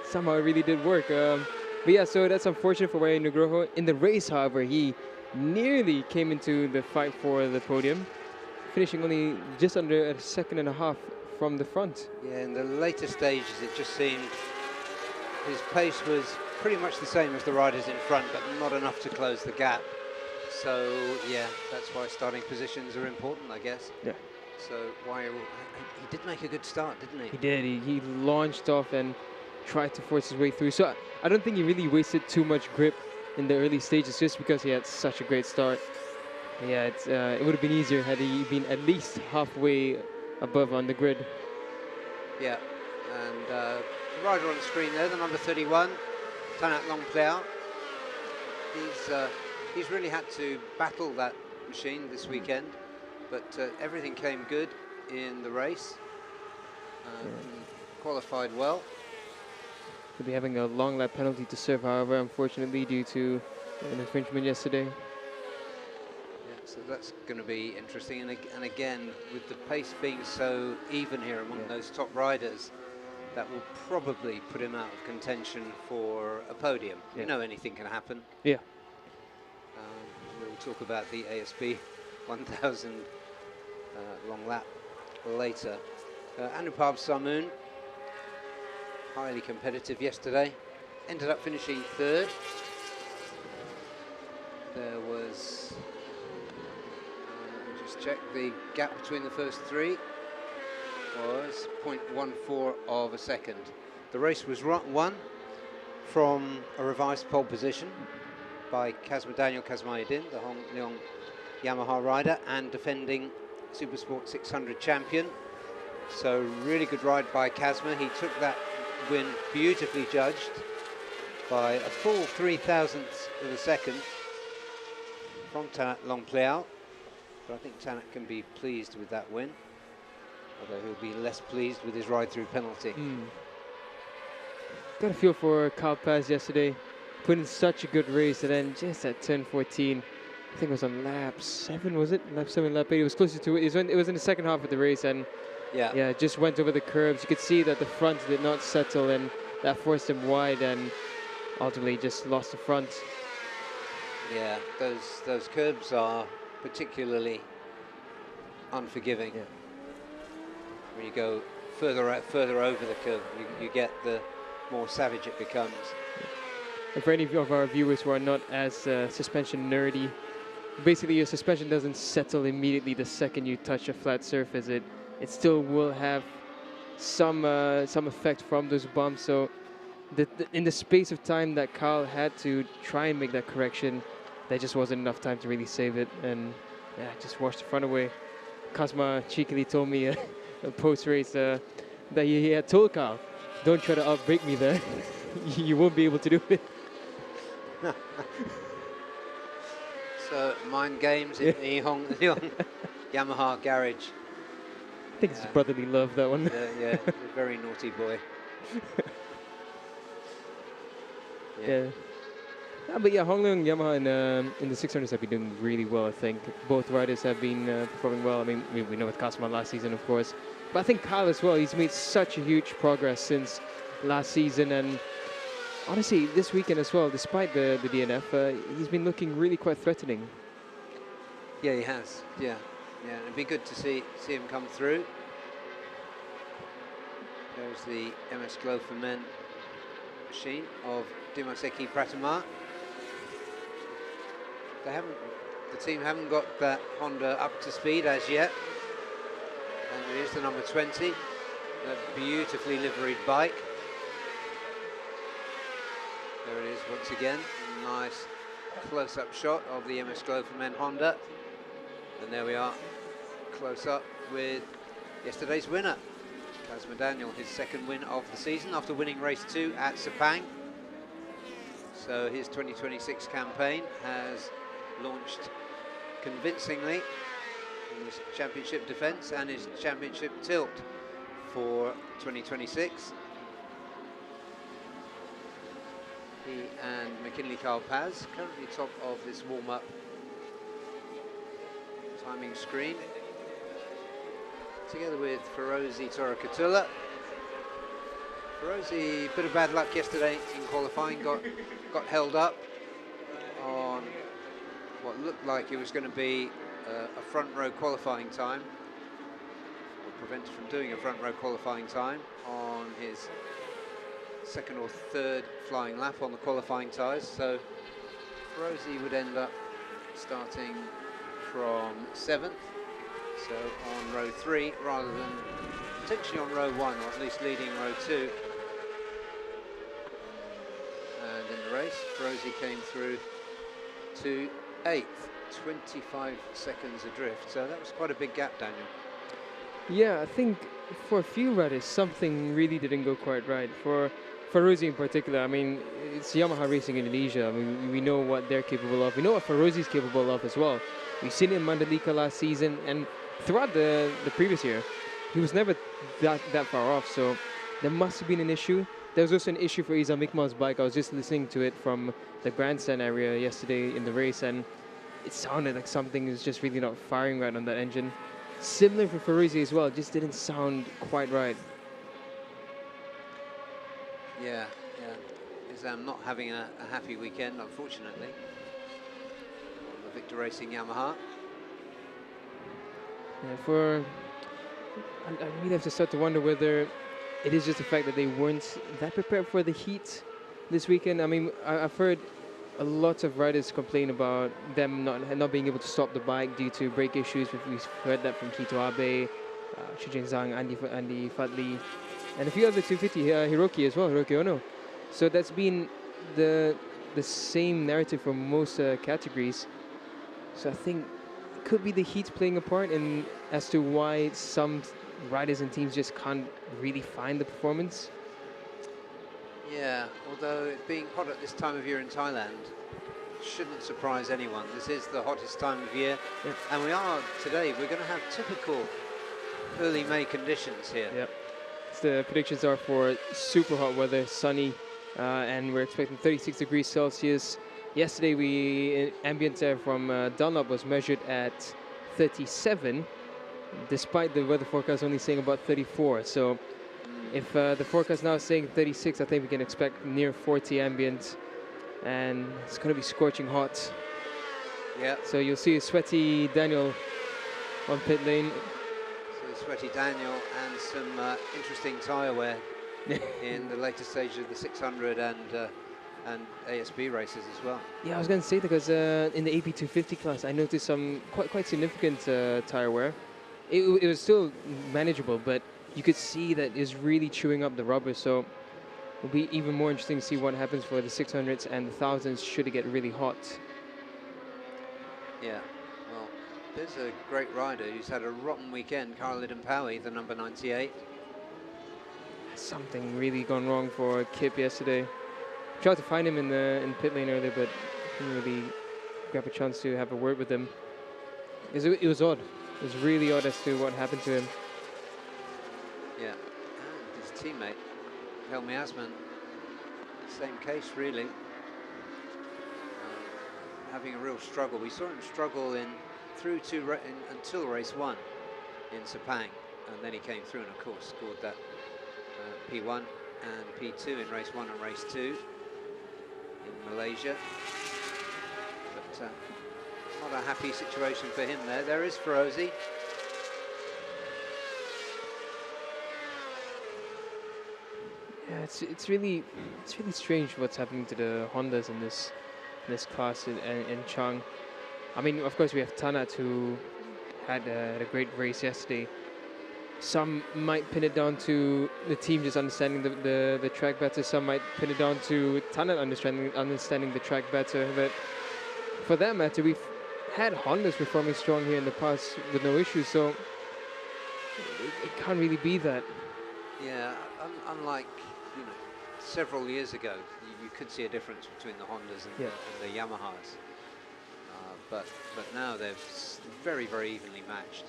Speaker 2: somehow it really did work. But yeah, so that's unfortunate for Wayne Nugroho. In the race, however, he nearly came into the fight for the podium, finishing only just under a second and a half from the front.
Speaker 1: Yeah, in the later stages, it just seemed his pace was pretty much the same as the riders in front, but not enough to close the gap. So, yeah, that's why starting positions are important, I guess.
Speaker 2: Yeah.
Speaker 1: So, he did make a good start, didn't he?
Speaker 2: He did. He launched off and tried to force his way through. So I don't think he really wasted too much grip in the early stages just because he had such a great start. But yeah, it would have been easier had he been at least halfway above on the grid.
Speaker 1: Yeah, and the rider on the screen there, the number 31, Tanat Longpleur. He's really had to battle that machine this weekend, but everything came good in the race. He qualified well.
Speaker 2: He'll be having a long lap penalty to serve, however, unfortunately, due to an infringement yesterday.
Speaker 1: Yeah, so that's going to be interesting. And again, with the pace being so even here among those top riders, that will probably put him out of contention for a podium.
Speaker 2: Yeah.
Speaker 1: You know, anything can happen.
Speaker 2: Yeah.
Speaker 1: We'll talk about the ASB 1000 long lap later. Anupam Samoon, highly competitive yesterday, ended up finishing 3rd. There was, let me just check, the gap between the first 3 was 0.14 of a second. The race was won from a revised pole position by Daniel Kazmayedin, the Hong Leong Yamaha rider and defending SuperSport 600 champion. So really good ride by Kazma. He took that win beautifully judged by a full 0.003 of a second from Tanat Longpleur. But I think Tanat can be pleased with that win, although he'll be less pleased with his ride-through penalty.
Speaker 2: Got a feel for Kyle Paz yesterday. Put in such a good race, and then just at turn 14, I think it was on lap 7, was it? Lap 7, lap 8, it was closer to it. It was in the second half of the race, and yeah, just went over the curbs. You could see that the front did not settle, and that forced him wide, and ultimately just lost the front.
Speaker 1: Yeah, those curbs are particularly unforgiving.
Speaker 2: Yeah.
Speaker 1: When you go further over the curb, you get the more savage it becomes.
Speaker 2: And for any of our viewers who are not as suspension nerdy, basically your suspension doesn't settle immediately the second you touch a flat surface. It still will have some effect from those bumps. So in the space of time that Kyle had to try and make that correction, there just wasn't enough time to really save it, and yeah, just washed the front away. Kazma cheekily told me post-race that he had told Kyle, "Don't try to outbrake me there. You won't be able to do it."
Speaker 1: So mind games in the Hong Leong Yamaha garage.
Speaker 2: I think it's brotherly love, that one.
Speaker 1: Yeah, a very naughty boy.
Speaker 2: Yeah. But yeah, Hong Leong Yamaha in the 600s have been doing really well, I think. Both riders have been performing well. I mean, we know with Kazma last season, of course. But I think Kyle as well, he's made such a huge progress since last season. And honestly, this weekend as well, despite the DNF, he's been looking really quite threatening.
Speaker 1: Yeah, he has. Yeah. It'd be good to see him come through. There's the MS Glow for Men machine of Dimaseki Pratama. The team haven't got that Honda up to speed as yet. And it is the number 20, a beautifully liveried bike. There it is once again, nice close-up shot of the MS Glow for Men Honda. And there we are, close up with yesterday's winner, Kazma Daniel, his second win of the season after winning race 2 at Sepang. So his 2026 campaign has launched convincingly in his championship defence and his championship tilt for 2026. He and McKinley Carl Paz currently top of this warm-up timing screen, together with Ferozi Torakatula. Ferozi, bit of bad luck yesterday in qualifying, got held up on what looked like it was going to be a front row qualifying time, or prevented from doing a front row qualifying time on his second or third flying lap on the qualifying tyres. So Ferozi would end up starting from 7th, so on row 3 rather than potentially on row 1, or at least leading row 2. And in the race, Ferozi came through to 8th, 25 seconds adrift, so that was quite a big gap, Daniel.
Speaker 2: Yeah, I think for a few riders, something really didn't go quite right. For Ferozi in particular, I mean, it's Yamaha Racing Indonesia. I mean, we know what they're capable of. We know what Ferozi's capable of as well. We've seen it in Mandalika last season, and throughout the previous year, he was never that far off, so there must have been an issue. There was also an issue for Izam Ikmal's bike. I was just listening to it from the grandstand area yesterday in the race, and it sounded like something is just really not firing right on that engine. Similar for Ferozi as well, just didn't sound quite right.
Speaker 1: Yeah. Izam not having a happy weekend, unfortunately. The Victor Racing Yamaha.
Speaker 2: Yeah, I really have to start to wonder whether it is just the fact that they weren't that prepared for the heat this weekend. I mean, I've heard a lot of riders complain about them not being able to stop the bike due to brake issues. We've heard that from Kito Abe, Shujin Zhang, Andy Fadli, and a few other 250, Hiroki as well, Hiroki Ono. So that's been the same narrative for most categories. So I think it could be the heat playing a part in as to why some riders and teams just can't really find the performance.
Speaker 1: Yeah, although it being hot at this time of year in Thailand shouldn't surprise anyone. This is the hottest time of year,
Speaker 2: yeah.
Speaker 1: And we're going to have typical early May conditions here.
Speaker 2: Yep. So the predictions are for super hot weather, sunny, and we're expecting 36 degrees Celsius. Yesterday, ambient air from Dunlop was measured at 37, despite the weather forecast only saying about 34. So if the forecast now is saying 36, I think we can expect near 40 ambient, and it's going to be scorching hot.
Speaker 1: Yeah.
Speaker 2: So you'll see a sweaty Daniel on pit lane.
Speaker 1: So sweaty Daniel and some interesting tyre wear in the later stages of the 600 and ASB races as well.
Speaker 2: Yeah, I was going to say that because in the AP 250 class, I noticed some quite significant tyre wear. It was still manageable, but you could see that it's really chewing up the rubber. So it'll be even more interesting to see what happens for the 600s and the 1000s should it get really hot.
Speaker 1: Yeah, well, there's a great rider who's had a rotten weekend, Carl Paui, the number 98.
Speaker 2: Something really gone wrong for Kip yesterday. Tried to find him in pit lane earlier, but didn't really grab a chance to have a word with him. It was odd. It was really odd as to what happened to him.
Speaker 1: Yeah, and his teammate, Helmi Asman, same case really. Having a real struggle. We saw him struggle until race 1 in Sepang, and then he came through and of course scored that P1 and P2 in race 1 and race 2 in Malaysia. But not a happy situation for him there. There is Ferozi.
Speaker 2: it's really strange what's happening to the Hondas in this class in Chang. I mean, of course, we have Tanat who had a great race yesterday. Some might pin it down to the team just understanding the track better. Some might pin it down to Tanat understanding the track better. But for that matter, we've had Hondas performing strong here in the past with no issues. So it can't really be that.
Speaker 1: Yeah, unlike several years ago, you could see a difference between the Hondas and the Yamahas. But now they're very evenly matched.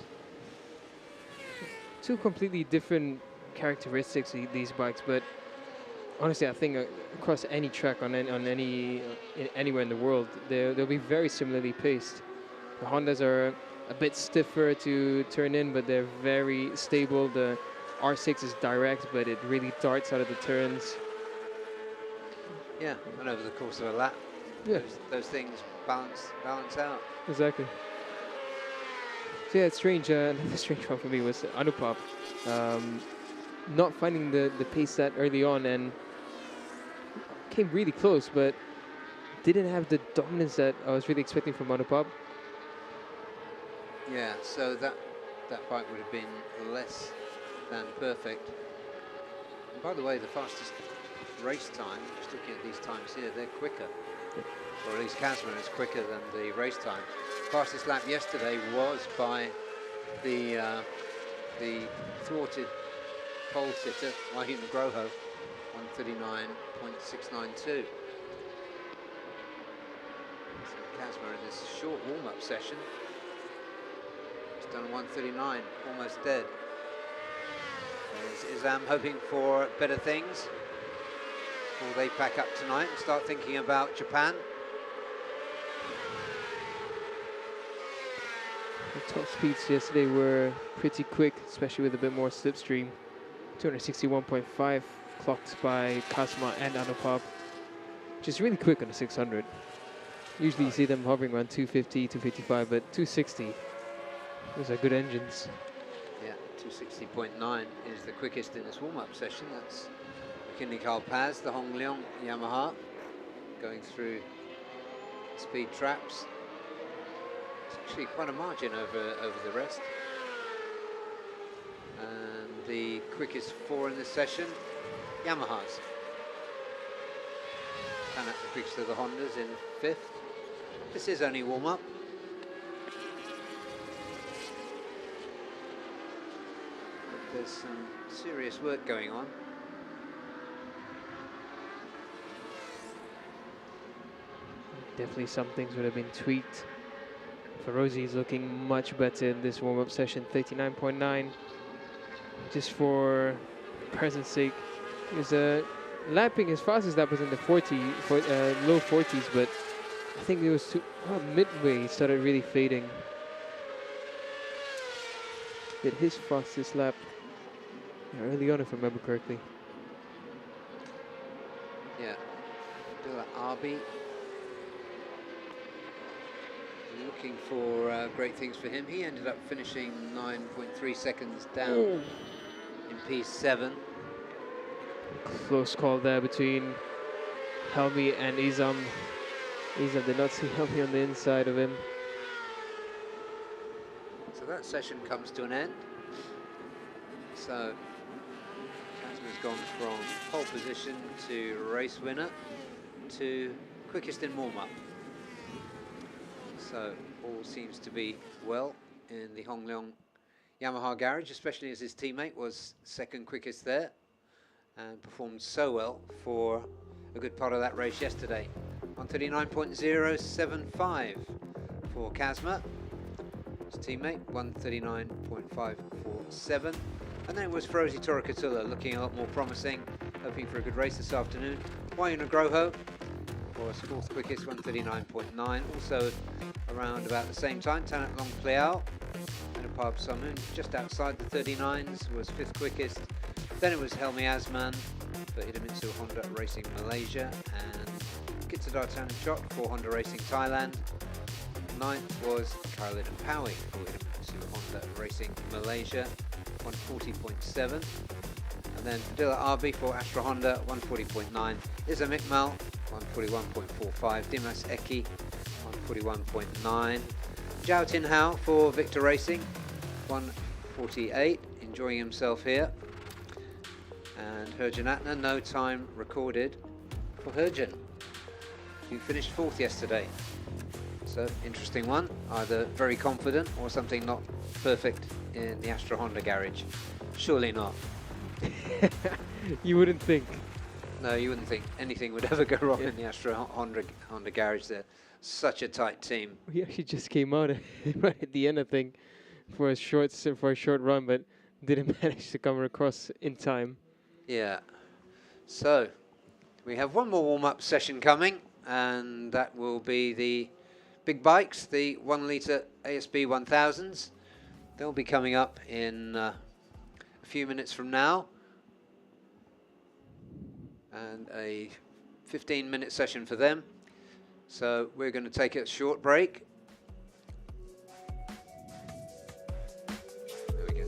Speaker 2: Two completely different characteristics, these bikes, but honestly, I think across any track anywhere in the world, they'll be very similarly paced. The Hondas are a bit stiffer to turn in, but they're very stable. The R6 is direct, but it really darts out of the turns.
Speaker 1: Yeah, and over the course of a lap, those things balance out.
Speaker 2: Exactly. So yeah, it's strange. Another strange one for me was Anupap not finding the pace that early on, and came really close, but didn't have the dominance that I was really expecting from Anupap.
Speaker 1: Yeah, so that bike would have been less than perfect. And by the way, the fastest race time, just looking at these times here, they're quicker. Or at least Kazma is quicker than the race time. Fastest lap yesterday was by the thwarted pole sitter, Wahim Groho, 1:39.692. So Kazma in this short warm-up session, he's done a 1:39, almost dead. Is Izam hoping for better things? Will they pack up tonight and start thinking about Japan?
Speaker 2: The top speeds yesterday were pretty quick, especially with a bit more slipstream. 261.5 clocked by Kazma and Anupap, which is really quick on the 600. Usually you see them hovering around 250, 255, but 260. Those are good engines.
Speaker 1: Yeah, 260.9 is the quickest in this warm-up session. That's McKinley Carl Paz, the Hongleong Yamaha, going through speed traps. It's actually quite a margin over the rest. And the quickest four in this session, Yamahas. And that's the quickest of the Hondas in fifth. This is only warm-up. But there's some serious work going on.
Speaker 2: Definitely some things would have been tweaked. Ferozi is looking much better in this warm-up session, 39.9. Just for presence sake, he was lapping his fastest lap was in the low 40s, but I think it was midway he started really fading. Did his fastest lap early on, if I remember correctly.
Speaker 1: Yeah, Arby. Looking for great things for him. He ended up finishing 9.3 seconds down in P7.
Speaker 2: Close call there between Helmi and Izam. Izam did not see Helmi on the inside of him.
Speaker 1: So that session comes to an end. So Kazma's gone from pole position to race winner to quickest in warm-up. So all seems to be well in the Hongleong Yamaha garage, especially as his teammate was second quickest there and performed so well for a good part of that race yesterday. 139.075 for Kazma. His teammate 139.547. And then it was Ferozi Torikatula looking a lot more promising, hoping for a good race this afternoon. Wayuna Groho was fourth quickest, 139.9. Also around about the same time, Tanat Long Pleao and Apab Samun just outside the 39s was fifth quickest. Then it was Helmi Asman for Hidemitsu Honda Racing Malaysia and Kitsadar Chot for Honda Racing Thailand. Ninth was Khalid and Powie for Hidemitsu Honda Racing Malaysia, 140.7. And then Adila Arbi for Astra Honda, 140.9. Isa Mikmal, 141.45. Dimas Eki, 141.9. Zhao Tinhao for Victor Racing, 148. Enjoying himself here. And Herjan Atner, no time recorded for Herjan, who finished 4th yesterday. So, interesting one. Either very confident or something not perfect in the Astra Honda garage. Surely not.
Speaker 2: You wouldn't think.
Speaker 1: No, you wouldn't think anything would ever go wrong in the Astra Honda garage. They're such a tight team.
Speaker 2: We actually just came out right at the end, I think, for a short run, but didn't manage to come across in time.
Speaker 1: Yeah. So, we have one more warm-up session coming, and that will be the big bikes, the 1 litre ASB 1000s. They'll be coming up in a few minutes from now. And a 15-minute session for them. So we're going to take a short break. There we go.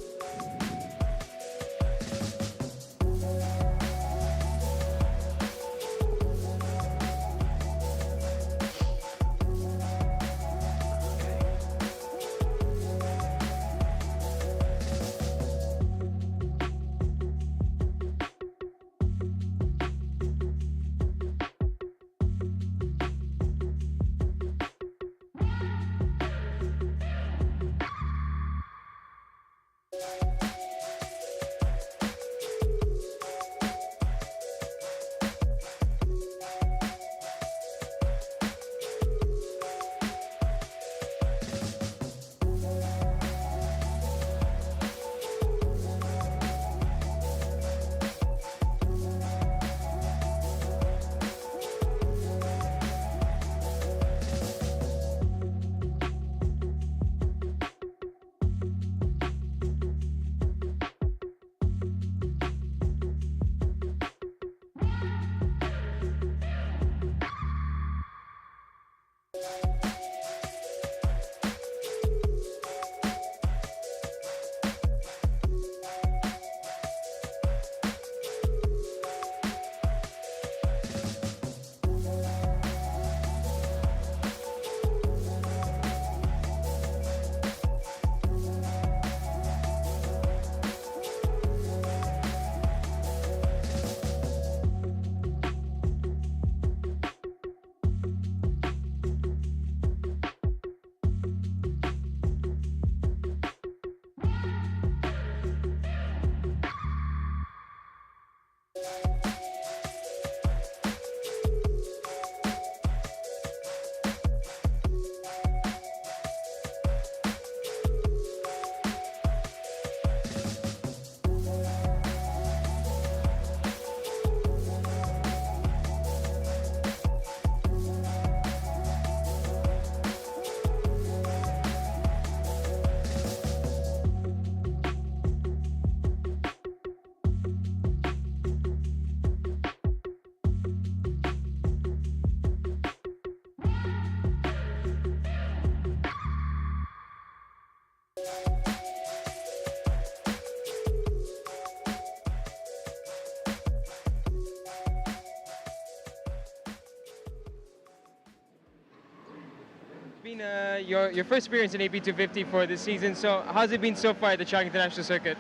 Speaker 2: It's been your first experience in AP250 for this season, so how's it been so far at the Chang International Circuit?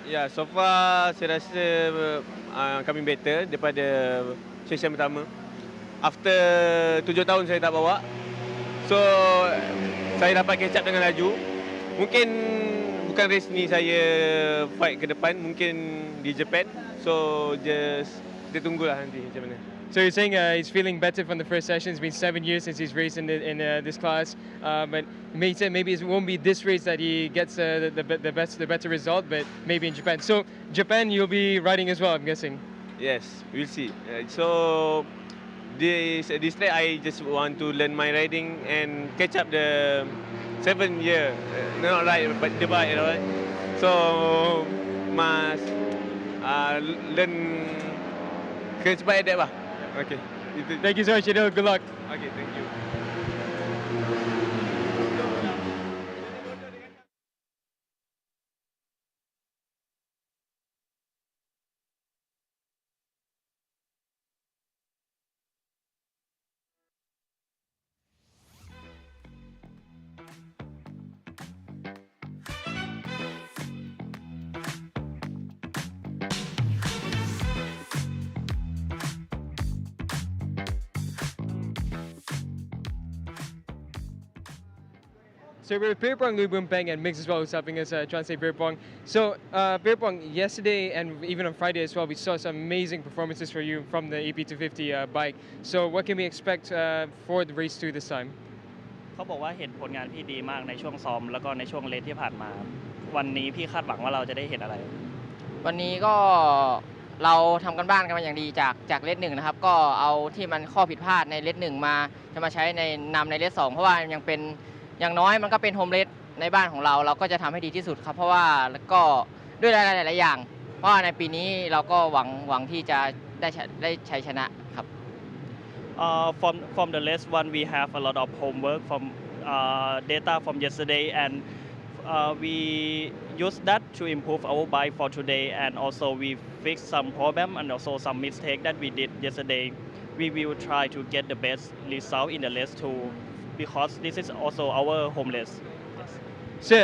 Speaker 7: Ya, so far saya rasa kami better daripada session pertama. After 7 tahun saya tak bawa, so saya dapat catch up dengan laju. Mungkin bukan race ni saya fight ke depan, mungkin di Japan. So just kita tunggulah nanti macam mana.
Speaker 2: So you're saying he's feeling better from the first session. It's been 7 years since he's raced in this class, but he said maybe it won't be this race that he gets the better result, but maybe in Japan. So Japan, you'll be riding as well, I'm guessing.
Speaker 7: Yes, we'll see. So this track I just want to learn my riding and catch up the 7 year, not right, but the bike, right? So must learn cepat adapt lah. Okay.
Speaker 2: Thank you so much, Adil. Good luck.
Speaker 7: Okay, thank you.
Speaker 2: So we're with Beer Pong, Lui Boon Peng, and Mix as well, who's helping us translate Beer Pong. So Beer Pong, yesterday and even on Friday as well, we saw some amazing performances for you from the EP250 bike. So what can we expect for the race 2 this time?
Speaker 3: เขาบอกว่าเห็นผลงานพี่ดีมากในช่วงซ้อมแล้วก็ในช่วงเลสที่ผ่านมาวันนี้พี่คาดหวังว่าเราจะได้เห็นอะไรวันนี้ก็เราทำกันบ้านกันมาอย่างดีจากเลส1นะครับก็เอาที่มันข้อผิดพลาดในเลส1มาจะมาใช้ในนำในเลส2เพราะว่ายังเป็นอย่างน้อยมันก็เป็นโฮมเลสในบ้านของเราก็จะทำให้ดีที่สุดครับเพราะว่าก็ด้วยหลายๆอย่างเพราะว่าในปีนี้เราก็หวังที่จะได้ชัยชนะครับ From the last one, we have a lot of homework from data from yesterday, and we use that to improve our bike for today. And also, we fix some problem and also some mistake that we did yesterday. We will try to get the best result in the race too, because this is also our home race.
Speaker 2: So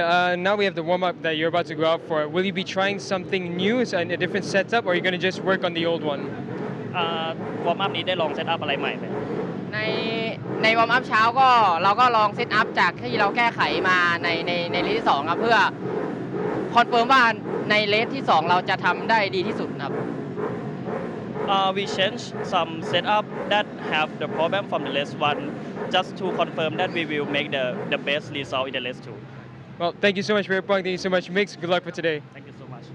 Speaker 2: now we have the warm-up that you're about to go out for. Will you be trying something new, a different setup, or are you going to just work on the old one?
Speaker 3: วอร์มอัพนี้ได้ลองเซตอัพอะไรใหม่ไหมในวอร์มอัพเช้าก็เราก็ลองเซตอัพจากที่เราแก้ไขมาในเลสที่2ครับเพื่อคอนเฟิร์มว่าในเลสที่2เราจะทำได้ดีที่สุดครับ We change some setup that have the problem from the race 1 just to confirm that we will make the best result in the race 2.
Speaker 2: Well, thank you so much for your point. Thank you so much, Mix. Good luck for today.
Speaker 3: Thank you so much.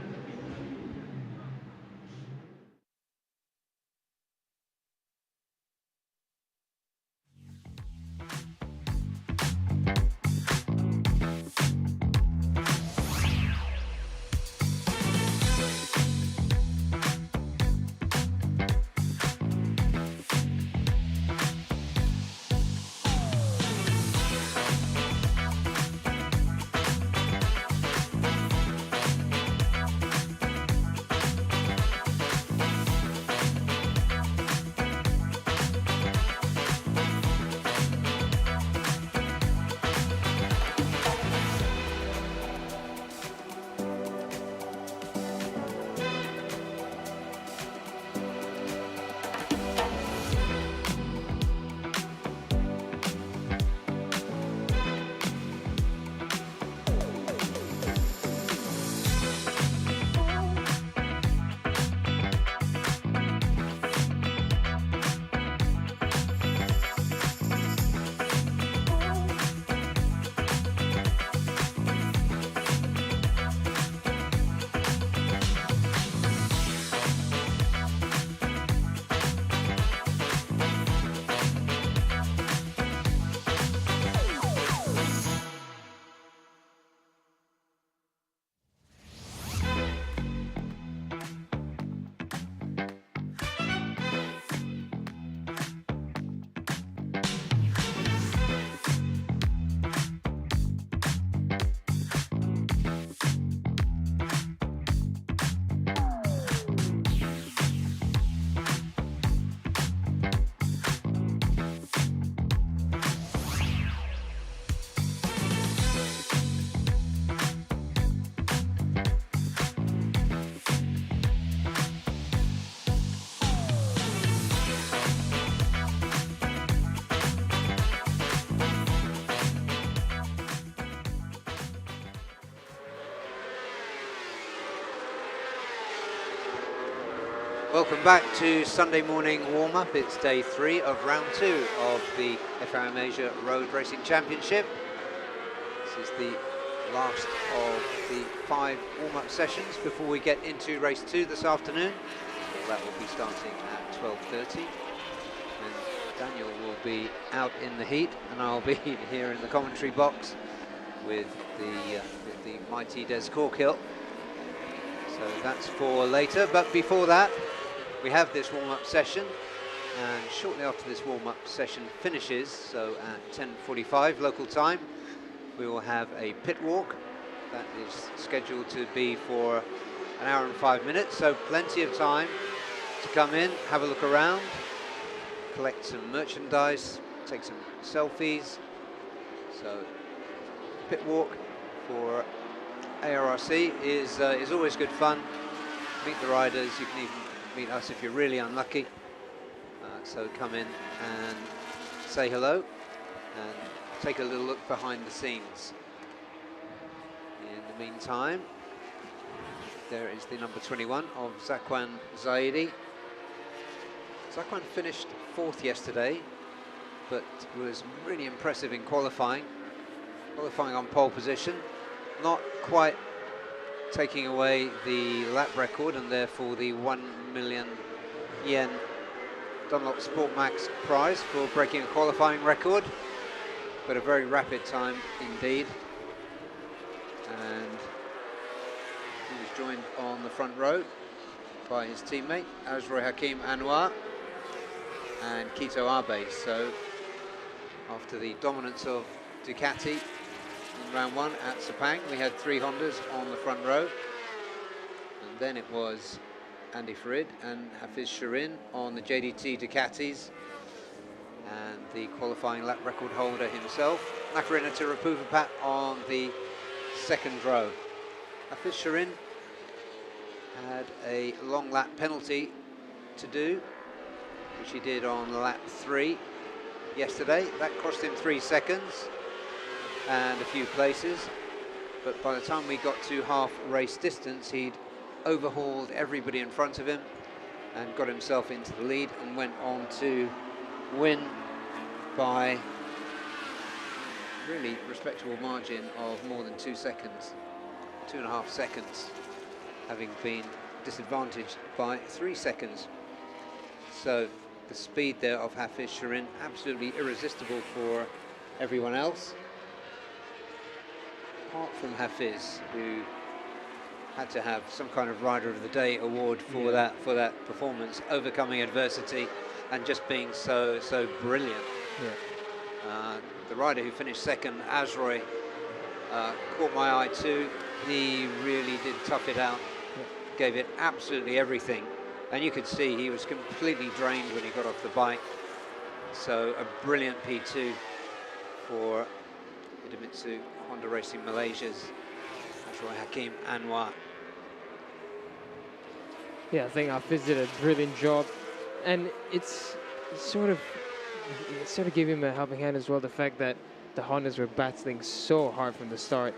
Speaker 1: Welcome back to Sunday morning warm-up. It's day 3 of round 2 of the FIM Asia Road Racing Championship. This is the last of the 5 warm-up sessions before we get into race 2 this afternoon. That will be starting at 12:30. And Daniel will be out in the heat, and I'll be here in the commentary box with the mighty Des Corkill. So that's for later, but before that, we have this warm-up session, and shortly after this warm-up session finishes, so at 10:45 local time, we will have a pit walk. That is scheduled to be for an hour and 5 minutes, so plenty of time to come in, have a look around, collect some merchandise, take some selfies. So pit walk for ARRC is always good fun. Meet the riders, you can even meet us if you're really unlucky. So come in and say hello and take a little look behind the scenes. In the meantime, there is the number 21 of Zakwan Zaidi. Zakwan finished 4th yesterday, but was really impressive in qualifying. Qualifying on pole position, not quite taking away the lap record and therefore the 1 million yen Dunlop Sport Max prize for breaking a qualifying record, but a very rapid time indeed. And he was joined on the front row by his teammate Azroy Hakim Anwar and Kito Abe. So after the dominance of Ducati in round 1 at Sepang, we had 3 Hondas on the front row, and then it was Andy Farid and Hafiz Shirin on the JDT Ducatis, and the qualifying lap record holder himself, Makarina Tirapuvapat, on the 2nd row. Hafiz Shirin had a long lap penalty to do, which he did on lap 3 yesterday. That cost him 3 seconds and a few places, but by the time we got to half race distance, he'd overhauled everybody in front of him and got himself into the lead and went on to win by really respectable margin of more than 2 seconds, 2.5 seconds, having been disadvantaged by 3 seconds. So the speed there of Hafiz Shirin, absolutely irresistible for everyone else, apart from Hafiz, who had to have some kind of Rider of the Day award for that performance, overcoming adversity and just being so brilliant. The rider who finished 2nd, Azroy, caught my eye too. He really did tough it out, gave it absolutely everything, and you could see he was completely drained when he got off the bike. So a brilliant P2 for Idemitsu Honda Racing Malaysia's Azroy Hakim Anwar.
Speaker 2: Yeah, I think Hafiz did a brilliant job, and it sort of gave him a helping hand as well, the fact that the Hondas were battling so hard from the start.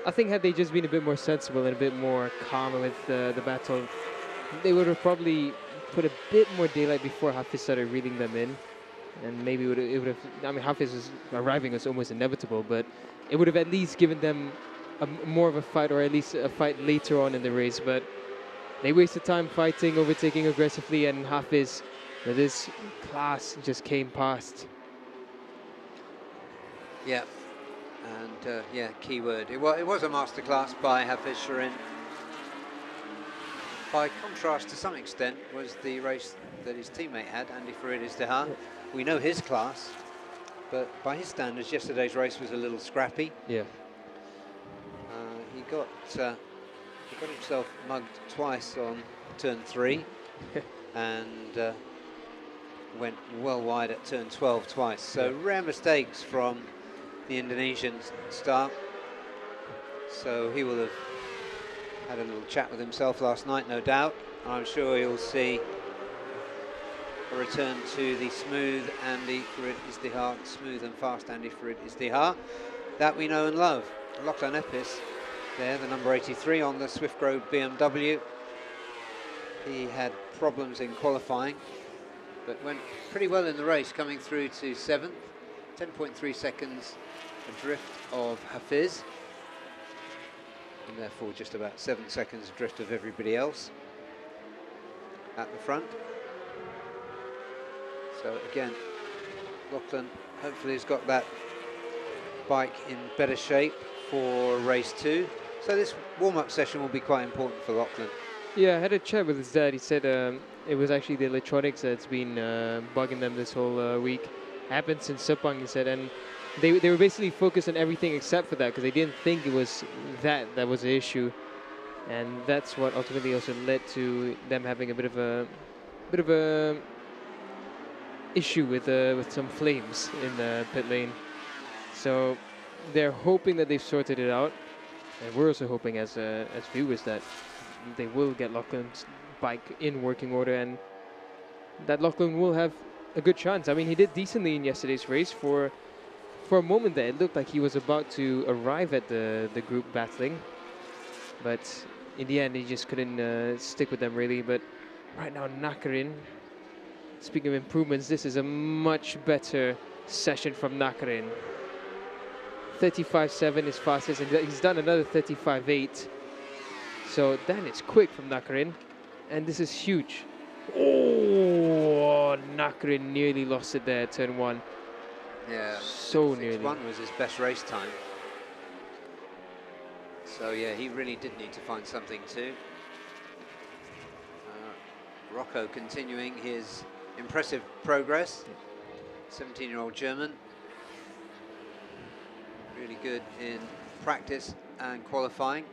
Speaker 2: I think had they just been a bit more sensible and a bit more calm with the battle, they would have probably put a bit more daylight before Hafiz started reeling them in, and maybe it would have, I mean, Hafiz was arriving was almost inevitable, but it would have at least given them more of a fight, or at least a fight later on in the race. But they wasted time fighting, overtaking aggressively, and Hafiz, with his class, just came past.
Speaker 1: Yeah, and yeah, keyword. It was a masterclass by Hafiz Shirin. By contrast, to some extent, was the race that his teammate had, Andy Farid Izdihar. We know his class, but by his standards, yesterday's race was a little scrappy.
Speaker 2: Yeah.
Speaker 1: He got himself mugged twice on turn 3, and went well wide at turn 12 twice. So rare mistakes from the Indonesian star. So he will have had a little chat with himself last night, no doubt. I'm sure you'll see a return to the smooth Andy Farid Izdihar, smooth and fast Andy Farid Izdihar that we know and love. Lachlan Epis there, the number 83 on the Swift Road BMW. He had problems in qualifying, but went pretty well in the race, coming through to 7th, 10.3 seconds adrift of Hafiz, and therefore just about 7 seconds adrift of everybody else at the front. So again, Lachlan hopefully has got that bike in better shape for race 2. So this warm-up session will be quite important for Lachlan.
Speaker 2: Yeah, I had a chat with his dad. He said it was actually the electronics that's been bugging them this whole week. Happened since Sepang, he said, and they were basically focused on everything except for that, because they didn't think it was that was the issue, and that's what ultimately also led to them having a bit of a issue with some flames in the pit lane. So they're hoping that they've sorted it out, and we're also hoping as viewers that they will get Lachlan's bike in working order, and that Lachlan will have a good chance. I mean, he did decently in yesterday's race for for a moment there, it looked like he was about to arrive at the group battling, but in the end, he just couldn't stick with them really. But right now, Nakarin, speaking of improvements, this is a much better session from Nakarin. 35.7 is fastest, and he's done another 35.8. So that is quick from Nakarin, and this is huge. Oh, Nakarin nearly lost it there, turn 1.
Speaker 1: Yeah,
Speaker 2: so nearly.
Speaker 1: 6.1 was his best race time. So yeah, he really did need to find something too. Rocco continuing his impressive progress. 17-year-old German. Really good in practice and qualifying.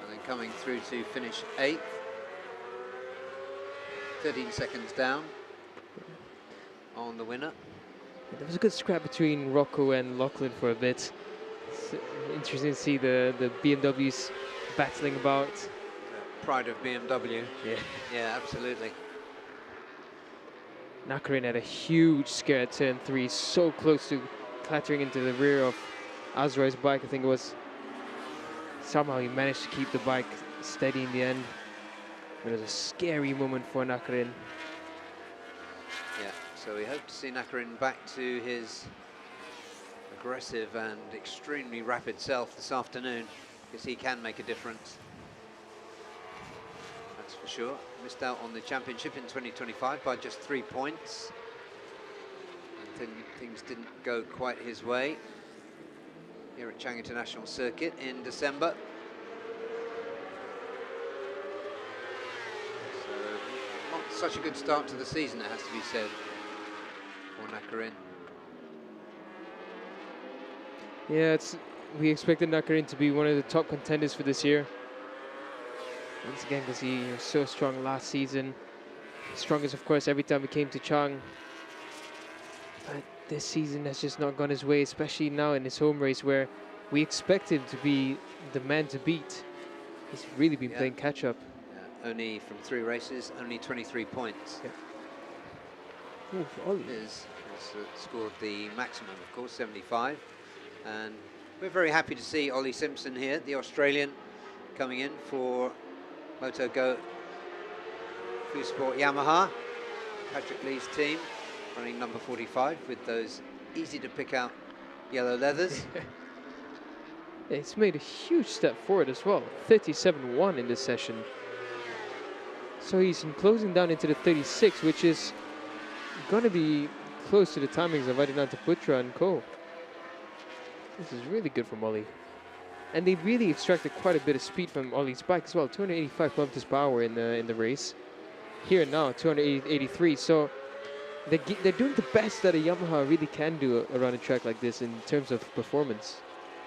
Speaker 1: And then coming through to finish 8th. 13 seconds down on the winner.
Speaker 2: There was a good scrap between Rocco and Lachlan for a bit. It's interesting to see the BMWs battling about.
Speaker 1: Pride of BMW.
Speaker 2: Yeah.
Speaker 1: Yeah, absolutely.
Speaker 2: Nakarin had a huge scare at turn 3, so close to clattering into the rear of Azrai's bike, I think it was. Somehow he managed to keep the bike steady in the end. It was a scary moment for Nakarin.
Speaker 1: Yeah, so we hope to see Nakarin back to his aggressive and extremely rapid self this afternoon, because he can make a difference. That's for sure. Missed out on the championship in 2025 by just 3 points. And then things didn't go quite his way here at Chang International Circuit in December. So, not such a good start to the season, it has to be said, for Nakarin.
Speaker 2: Yeah, we expected Nakarin to be one of the top contenders for this year. Once again, because he was so strong last season. Strongest, of course, every time we came to Chang. But this season has just not gone his way, especially now in his home race where we expect him to be the man to beat. He's really been playing catch up.
Speaker 1: Yeah, only from 3 races, only 23 points.
Speaker 2: Yeah. Ollie
Speaker 1: has scored the maximum, of course, 75. And we're very happy to see Ollie Simpson here, the Australian, coming in for MotoGo SuperSport Yamaha. Patrick Lee's team, running number 45 with those easy to pick out yellow leathers.
Speaker 2: It's made a huge step forward as well. 37.1 in this session. So he's closing down into the 36, which is going to be close to the timings of Adinata Putra and co. This is really good from Ollie. And they really extracted quite a bit of speed from Ollie's bike as well. 285 kilometers per hour in the race. Here now, 283. So they're doing the best that a Yamaha really can do around a track like this in terms of performance.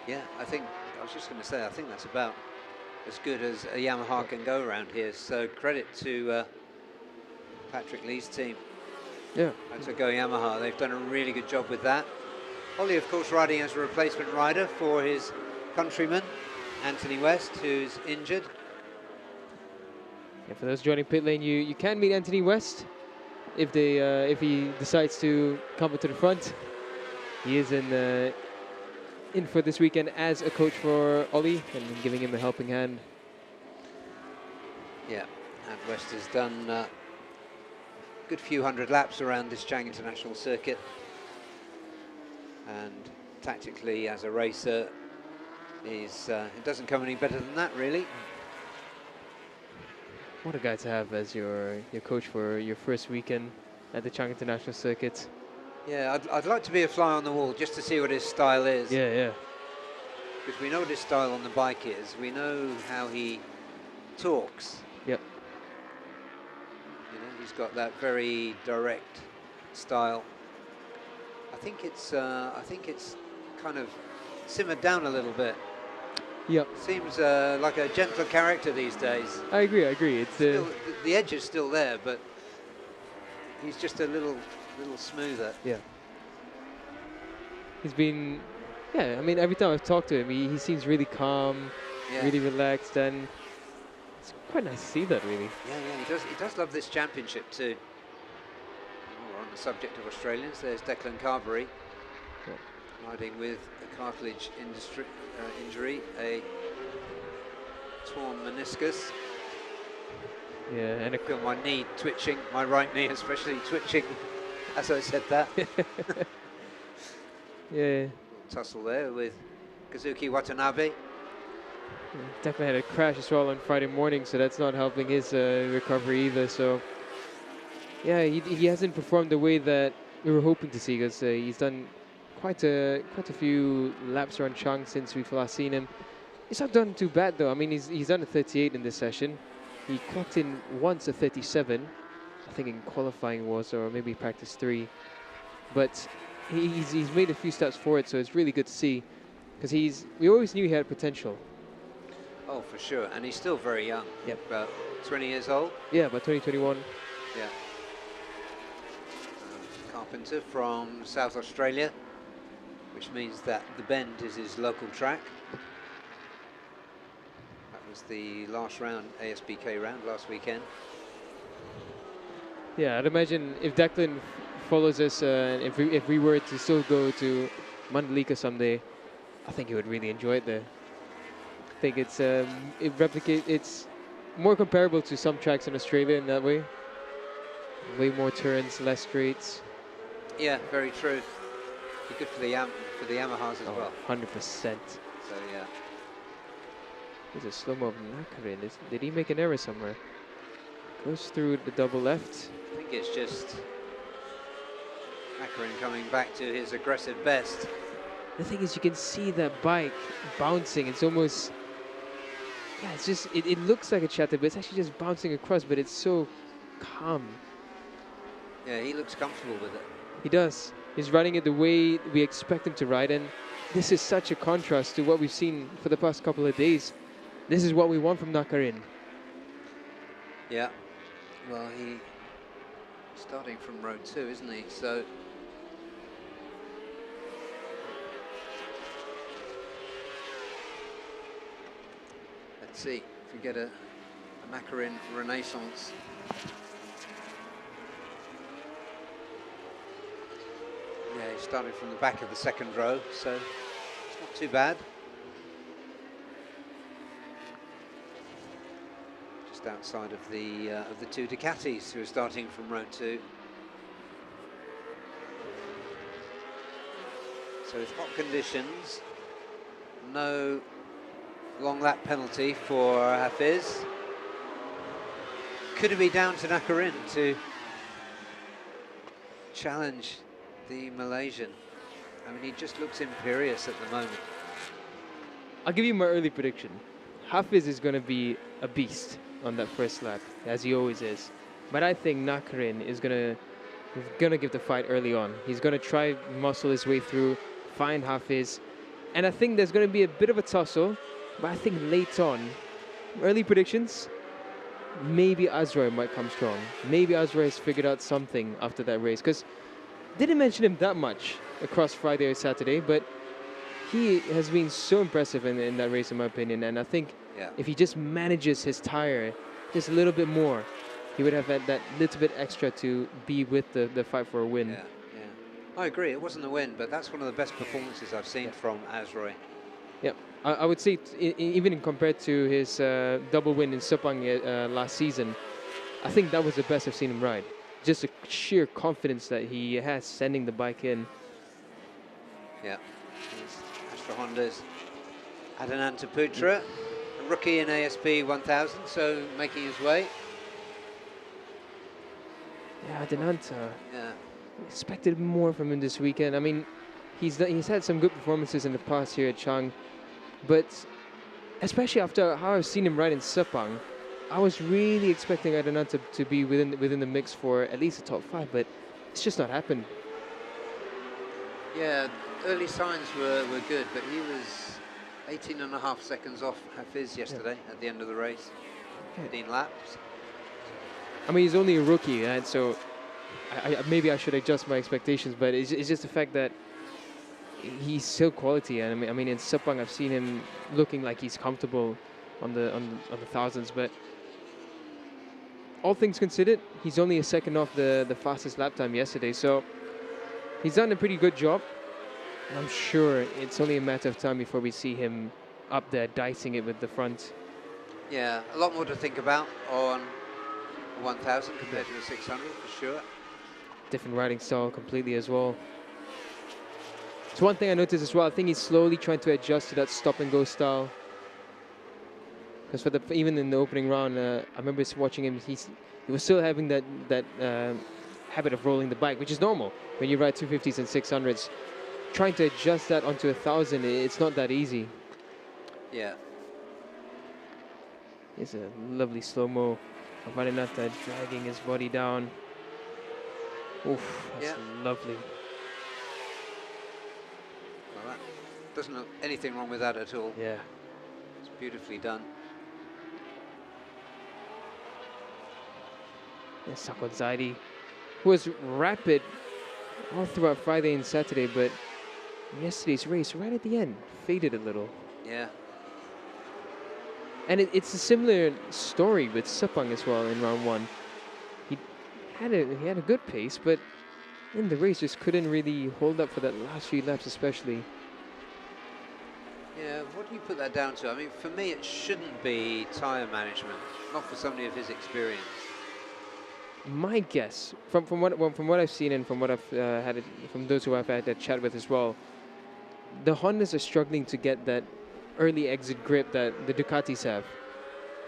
Speaker 1: Yeah, I was just going to say, I think that's about as good as a Yamaha can go around here. So credit to Patrick Lee's team.
Speaker 2: Yeah.
Speaker 1: MotoGo Yamaha, they've done a really good job with that. Ollie, of course, riding as a replacement rider for his countryman, Anthony West, who's injured.
Speaker 2: Yeah, for those joining pit lane, you can meet Anthony West if he decides to come to the front. He is in for this weekend as a coach for Ollie and giving him a helping hand.
Speaker 1: Yeah, and West has done a good few hundred laps around this Chang International Circuit. And tactically, as a racer, it doesn't come any better than that, really.
Speaker 2: What a guy to have as your coach for your first weekend at the Chang International Circuit.
Speaker 1: Yeah, I'd like to be a fly on the wall just to see what his style is.
Speaker 2: Yeah.
Speaker 1: Because we know what his style on the bike is. We know how he talks.
Speaker 2: Yep.
Speaker 1: You know, he's got that very direct style. I think it's kind of simmered down a little bit.
Speaker 2: Yep.
Speaker 1: Seems like a gentler character these days.
Speaker 2: I agree. It's
Speaker 1: still, the edge is still there, but he's just a little smoother.
Speaker 2: Yeah. He's been, I mean, every time I've talked to him, he seems really calm, really relaxed, and it's quite nice to see that, really.
Speaker 1: Yeah, he does love this championship too. We're on the subject of Australians, there's Declan Carberry, riding with a cartilage injury, a torn meniscus.
Speaker 2: Yeah, and
Speaker 1: I feel my knee twitching, my right knee especially twitching as I said that.
Speaker 2: yeah.
Speaker 1: Tussle there with Kazuki Watanabe.
Speaker 2: Definitely had a crash as well on Friday morning, so that's not helping his recovery either. So, yeah, he hasn't performed the way that we were hoping to see, because he's done quite a few laps around Chang since we've last seen him. He's not done too bad though. I mean, he's done a 38 in this session. He clocked in once a 37, I think in qualifying was, or maybe practice 3. But he's made a few steps forward, so it's really good to see, because we always knew he had potential.
Speaker 1: Oh, for sure, and he's still very young.
Speaker 2: Yep.
Speaker 1: About 20 years old.
Speaker 2: Yeah, about 2021.
Speaker 1: Yeah. Carpenter from South Australia, which means that the Bend is his local track. That was the last round, ASBK round last weekend.
Speaker 2: Yeah, I'd imagine if Declan follows us, if we were to still go to Mandalika someday, I think he would really enjoy it there. I think it's more comparable to some tracks in Australia in that way. Way more turns, less straights.
Speaker 1: Yeah, very true. Be good for the Yamahas as well.
Speaker 2: 100%.
Speaker 1: So yeah.
Speaker 2: There's a slow-mo of Nakarin. Did he make an error somewhere? Goes through the double left.
Speaker 1: I think it's just Nakarin coming back to his aggressive best.
Speaker 2: The thing is, you can see that bike bouncing. It's almost, yeah, it's just, it looks like a chatter, but it's actually just bouncing across, but it's so calm.
Speaker 1: Yeah, he looks comfortable with it.
Speaker 2: He does. He's riding it the way we expect him to ride, and this is such a contrast to what we've seen for the past couple of days. This is what we want from Nakarin.
Speaker 1: Yeah. Well, he's starting from row 2, isn't he? So let's see if we get a Nakarin renaissance. Yeah, he's starting from the back of the second row, so it's not too bad. Just outside of the two Ducatis who are starting from row 2. So with hot conditions, no long lap penalty for Hafiz. Could it be down to Nakarin to challenge the Malaysian? I mean, he just looks imperious at the moment.
Speaker 2: I'll give you my early prediction. Hafiz is going to be a beast on that first lap, as he always is. But I think Nakarin is going to give the fight early on. He's going to try muscle his way through, find Hafiz. And I think there's going to be a bit of a tussle. But I think late on, early predictions, maybe Azroy might come strong. Maybe Azroy has figured out something after that race. Because didn't mention him that much across Friday or Saturday, but he has been so impressive in that race, in my opinion. And I think if he just manages his tire just a little bit more, he would have had that little bit extra to be with the fight for a win.
Speaker 1: Yeah, yeah. I agree. It wasn't a win, but that's one of the best performances I've seen from Azroy.
Speaker 2: Yep. I would say, even compared to his double win in Sepang last season, I think that was the best I've seen him ride. Just a sheer confidence that he has sending the bike in.
Speaker 1: Yeah. Astra Honda's Adinanta Putra, a rookie in ASP 1000, so making his way.
Speaker 2: Yeah, Adinanta.
Speaker 1: Yeah.
Speaker 2: Expected more from him this weekend. I mean, he's had some good performances in the past here at Chang, but especially after how I've seen him ride in Sepang, I was really expecting Adinanta to be within the mix for at least a top 5, but it's just not happened.
Speaker 1: Yeah, early signs were good, but he was 18.5 seconds off Hafiz yesterday at the end of the race. 15 laps.
Speaker 2: I mean, he's only a rookie, and so maybe I should adjust my expectations, but it's just the fact that he's still quality. And I mean, in Sepang, I've seen him looking like he's comfortable on the thousands, but all things considered, he's only a second off the fastest lap time yesterday, so he's done a pretty good job. I'm sure it's only a matter of time before we see him up there dicing it with the front.
Speaker 1: Yeah, a lot more to think about on 1000 compared to the 600 for sure.
Speaker 2: Different riding style completely as well. It's one thing I noticed as well. I think he's slowly trying to adjust to that stop and go style. Because even in the opening round, I remember watching him. He was still having that habit of rolling the bike, which is normal when you ride 250s and 600s. Trying to adjust that onto 1000, it's not that easy.
Speaker 1: Yeah.
Speaker 2: It's a lovely slow-mo of Arenata dragging his body down. Oof, that's lovely.
Speaker 1: Well, that doesn't look anything wrong with that at all.
Speaker 2: Yeah.
Speaker 1: It's beautifully done.
Speaker 2: There's Sakon Zaidi, who was rapid all throughout Friday and Saturday, but yesterday's race, right at the end, faded a little.
Speaker 1: Yeah.
Speaker 2: And it's a similar story with Sepang as well in round one. He had a good pace, but in the race just couldn't really hold up for that last few laps especially.
Speaker 1: Yeah, what do you put that down to? I mean, for me, it shouldn't be tyre management, not for somebody of his experience.
Speaker 2: My guess, from what I've seen and from what I've from those who I've had a chat with as well, the Hondas are struggling to get that early exit grip that the Ducatis have.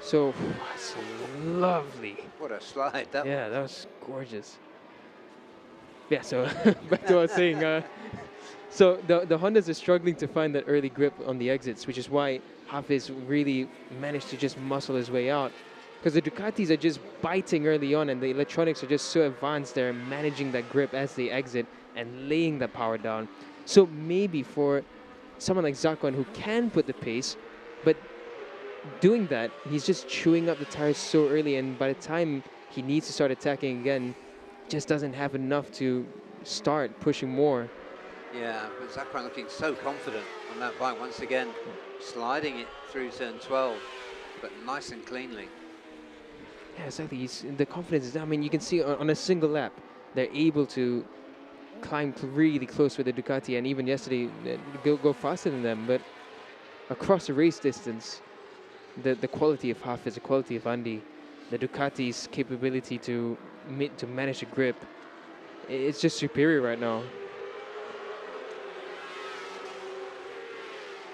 Speaker 2: So that's lovely.
Speaker 1: What a slide that
Speaker 2: Yeah, that was gorgeous. Yeah, so back to what I was saying. So the Hondas are struggling to find that early grip on the exits, which is why Hafiz really managed to just muscle his way out. Because the Ducatis are just biting early on, and the electronics are just so advanced there, managing that grip as they exit and laying that power down. So maybe for someone like Zakwan who can put the pace, but doing that, he's just chewing up the tires so early, and by the time he needs to start attacking again, just doesn't have enough to start pushing more.
Speaker 1: Yeah, but Zakwan looking so confident on that bike once again, sliding it through turn 12, but nice and cleanly.
Speaker 2: Yeah, exactly. The confidence is there. I mean, you can see on a single lap, they're able to climb really close with the Ducati, and even yesterday, go faster than them. But across the race distance, the quality of Hafiz, the quality of Andy, the Ducati's capability to manage a grip, it's just superior right now.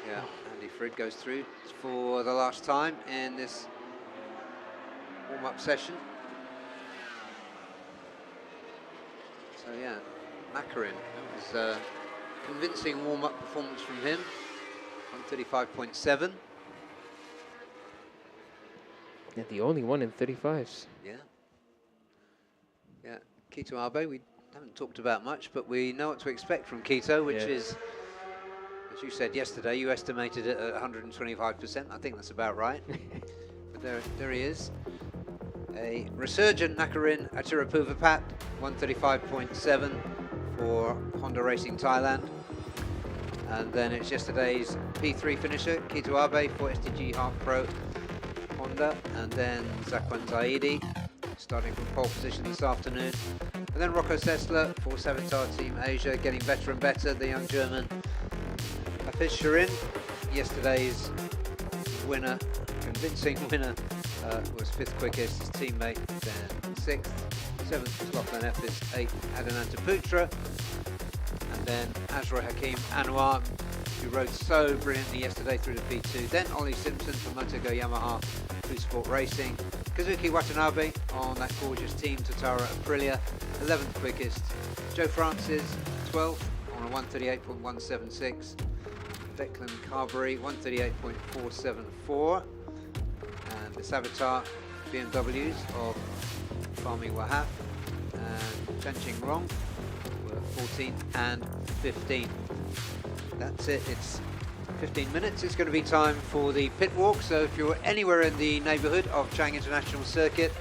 Speaker 1: Yeah, Andy Frid goes through for the last time in this warm-up session. So yeah, Makarin, that was a convincing warm-up performance from him, 135.7.
Speaker 2: Yeah, the only one in 35s.
Speaker 1: Yeah. Yeah, Keto Abe, we haven't talked about much, but we know what to expect from Keto, which is, as you said yesterday, you estimated it at 125%. I think that's about right. But there he is. A resurgent Nakarin Atirapuvapat, 135.7 for Honda Racing Thailand. And then it's yesterday's P3 finisher, Keto Abe for STG Half Pro Honda. And then Zakwan Zaidi, starting from pole position this afternoon. And then Rocco Sessler for Savitar Team Asia, getting better and better, the young German. Hafiz Shirin, yesterday's winner, convincing winner, was 5th quickest, his teammate then 6th, 7th was Lachlan Ephes, 8th Adinanta Putra, and then Azra Hakim Anwar, who rode so brilliantly yesterday through the P2, then Ollie Simpson from Motogo Yamaha SuperSport Racing, Kazuki Watanabe on that gorgeous team Tatara Aprilia, 11th quickest, Joe Francis 12th on a 138.176, Declan Carberry 138.474, and the Savitar BMWs of Fahmi Wahab and Chanqing Rong were 14th and 15th. That's it, it's 15 minutes. It's going to be time for the pit walk, so if you're anywhere in the neighbourhood of Chang International Circuit,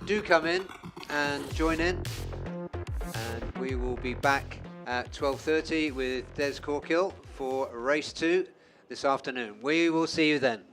Speaker 1: do come in and join in, and we will be back at 12:30 with Des Corkill for race 2 this afternoon. We will see you then.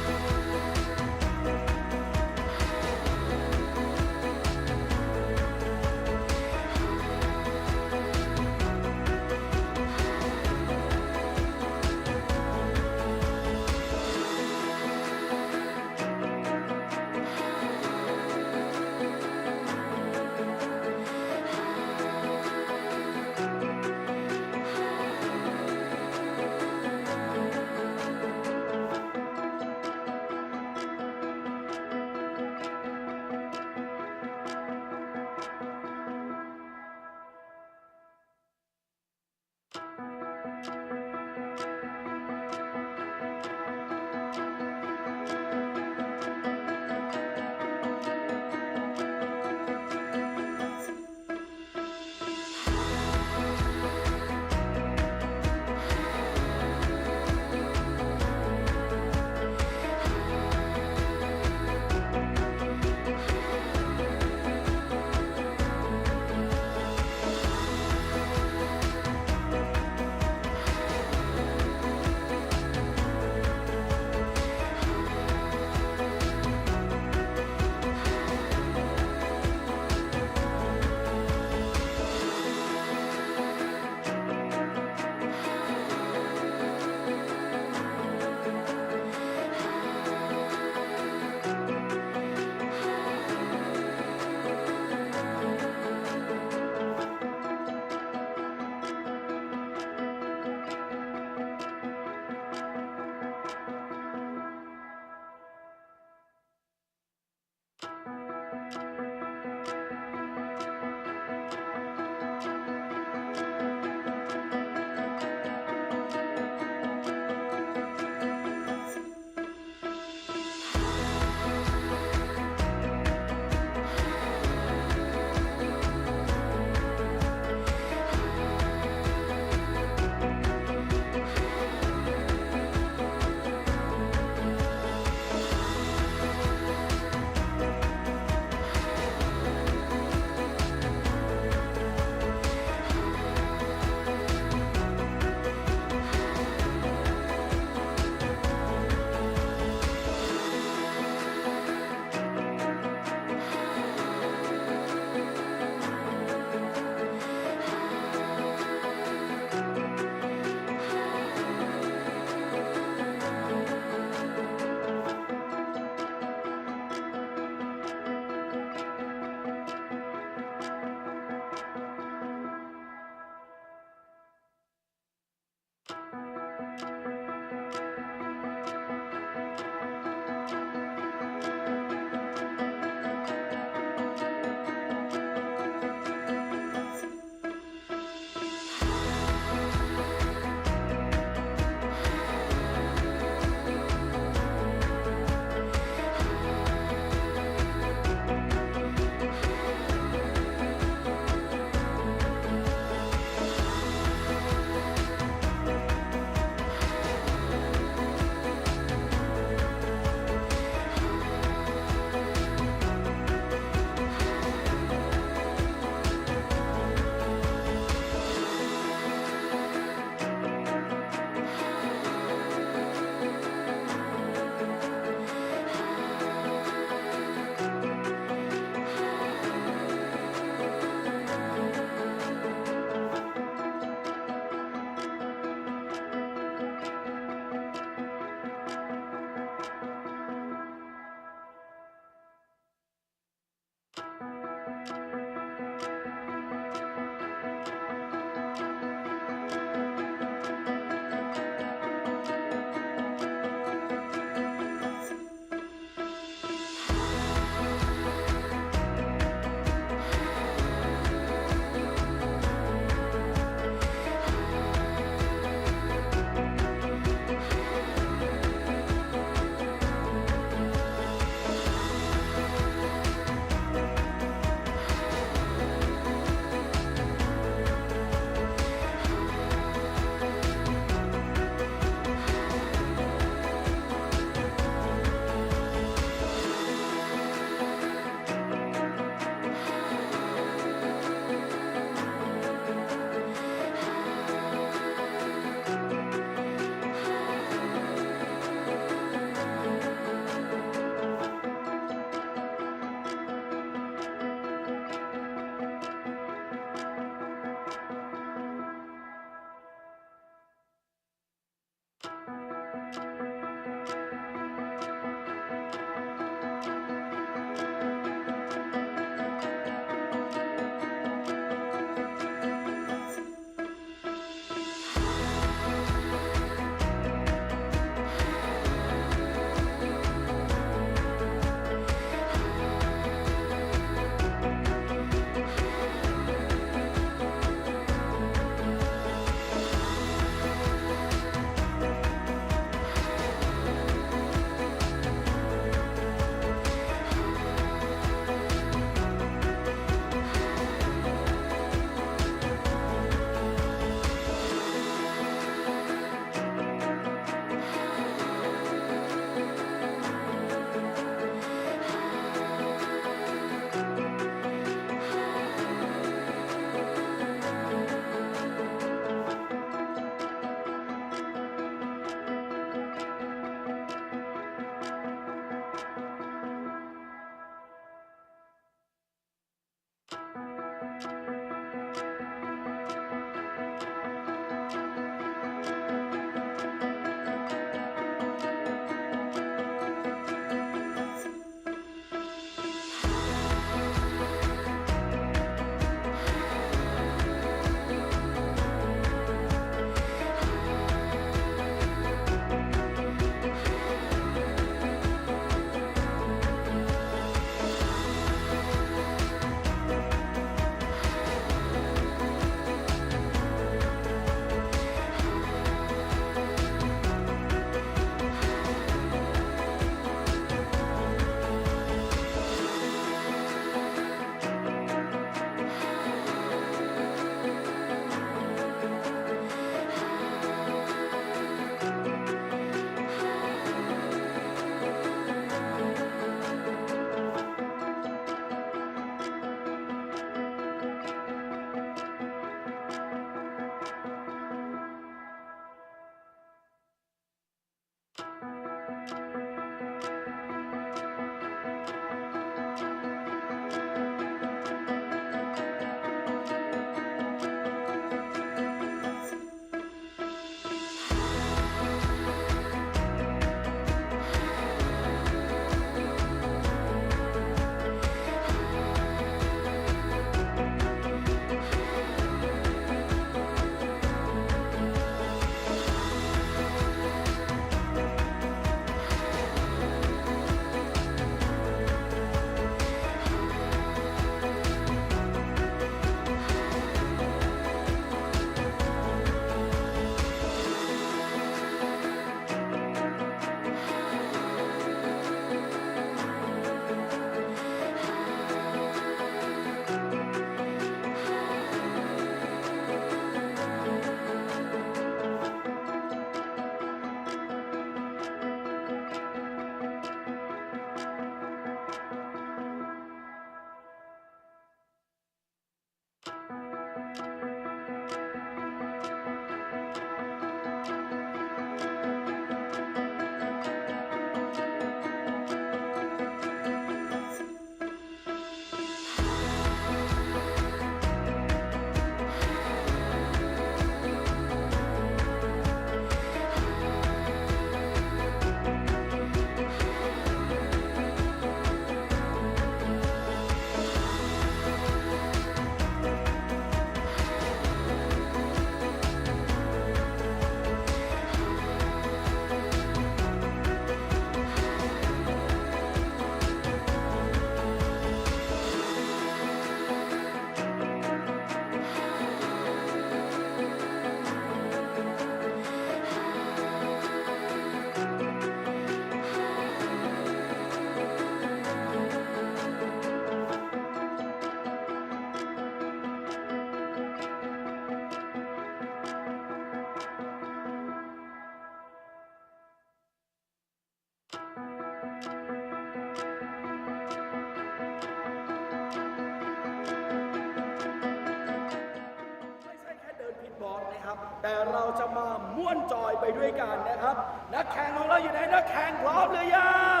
Speaker 8: จะมาม่วนจอยไปด้วยกันนะครับนักแข่งของเราอยู่ไหนนักแข่งพร้อมหรือยัง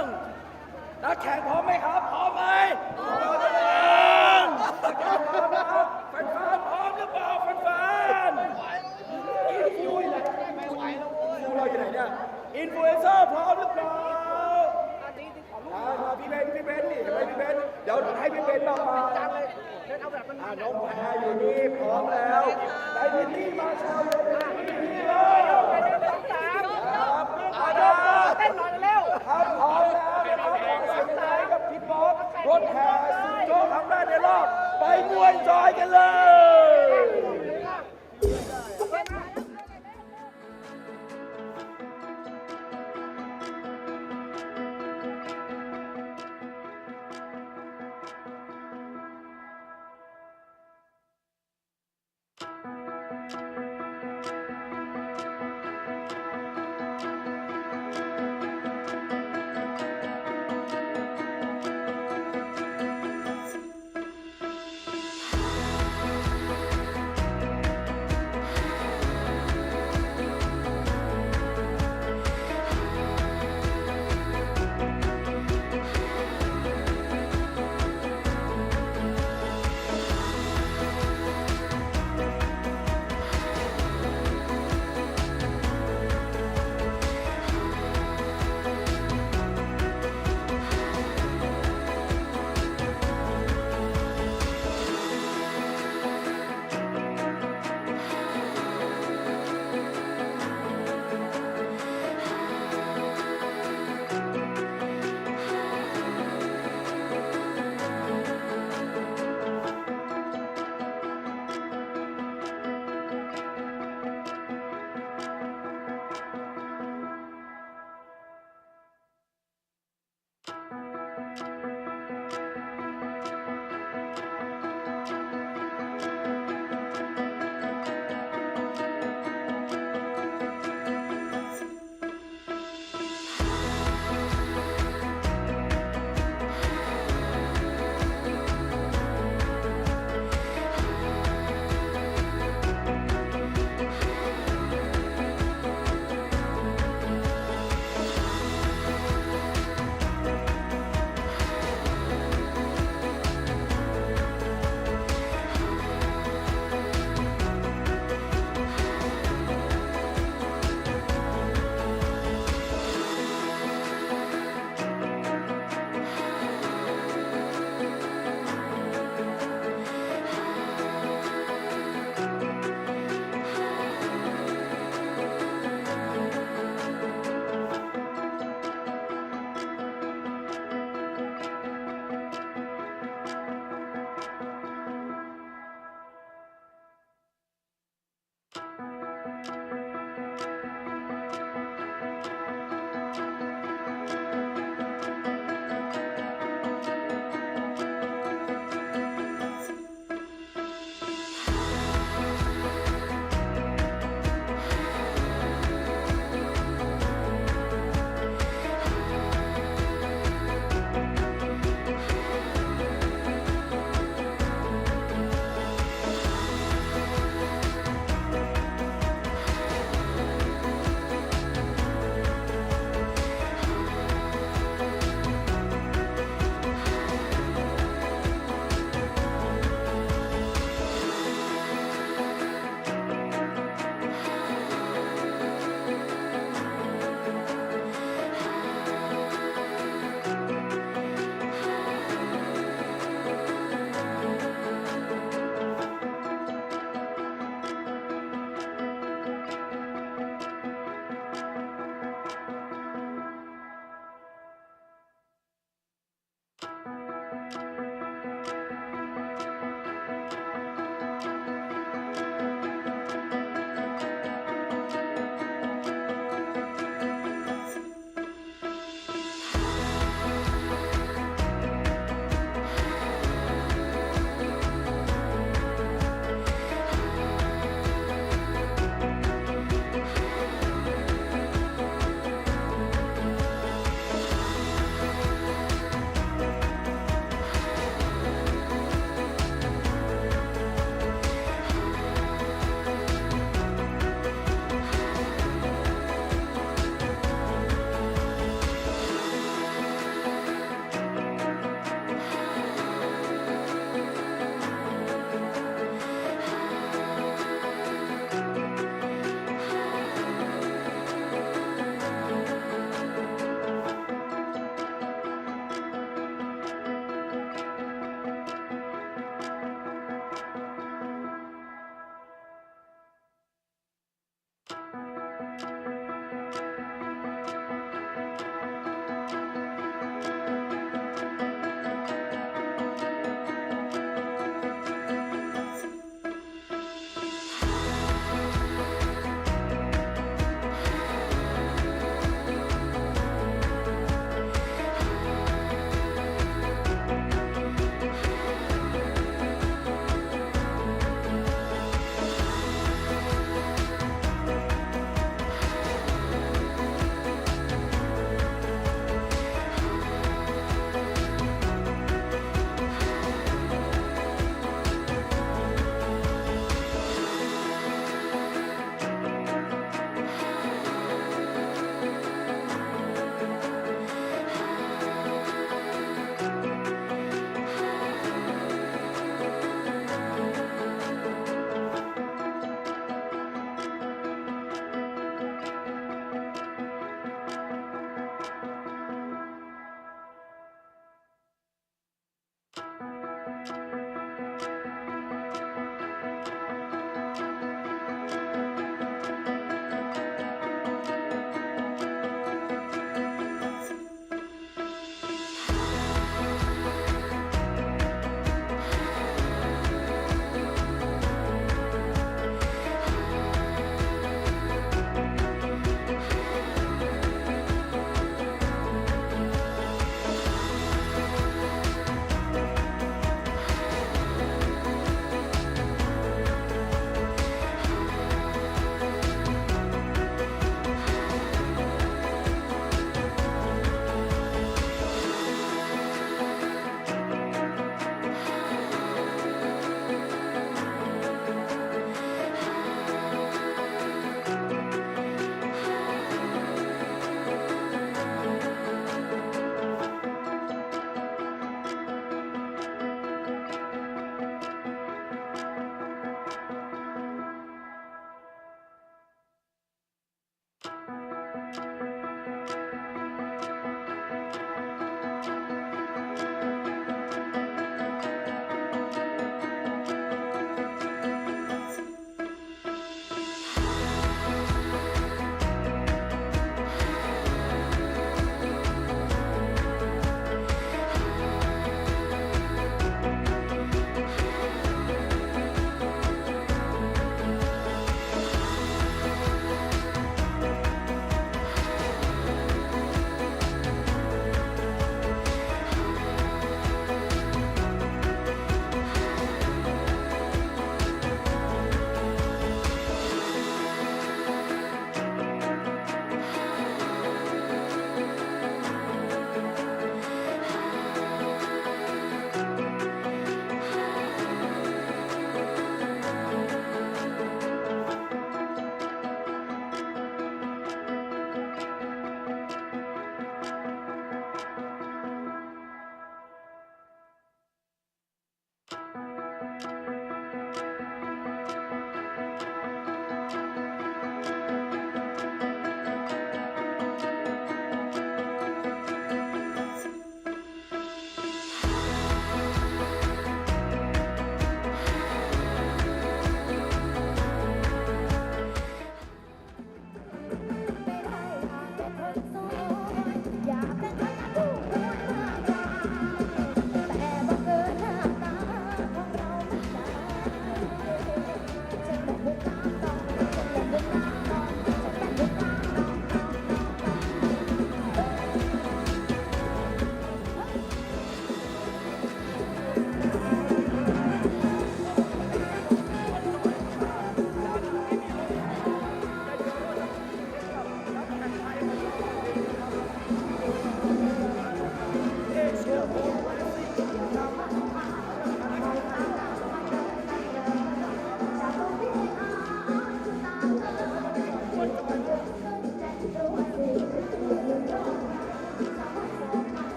Speaker 8: นักแข่งพร้อมไหมครับพร้อมไหมพร้อมหรือยังนักแข่งพร้อมนะครับแฟนๆพร้อมหรือเปล่าแฟนๆอินฟลูเอนเซอร์เราอยู่ไหนเนี่ยอินฟลูเอนเซอร์พร้อมหรือเปล่ามาพี่เบนนี่เห็นไหมพี่เบนเดี๋ยวให้พี่เบนมาน้องแพรอยู่นี่พร้อมแล้วได้พิธีมาเช้าเลยครับเต้นหน่อยเร็วครับพร้อมแล้วนะครับขอเสียงใจกับพี่ป๊อกรถแห่สุดโจ๊กครั้งแรกในรอบไปม่วนจอยกันเลย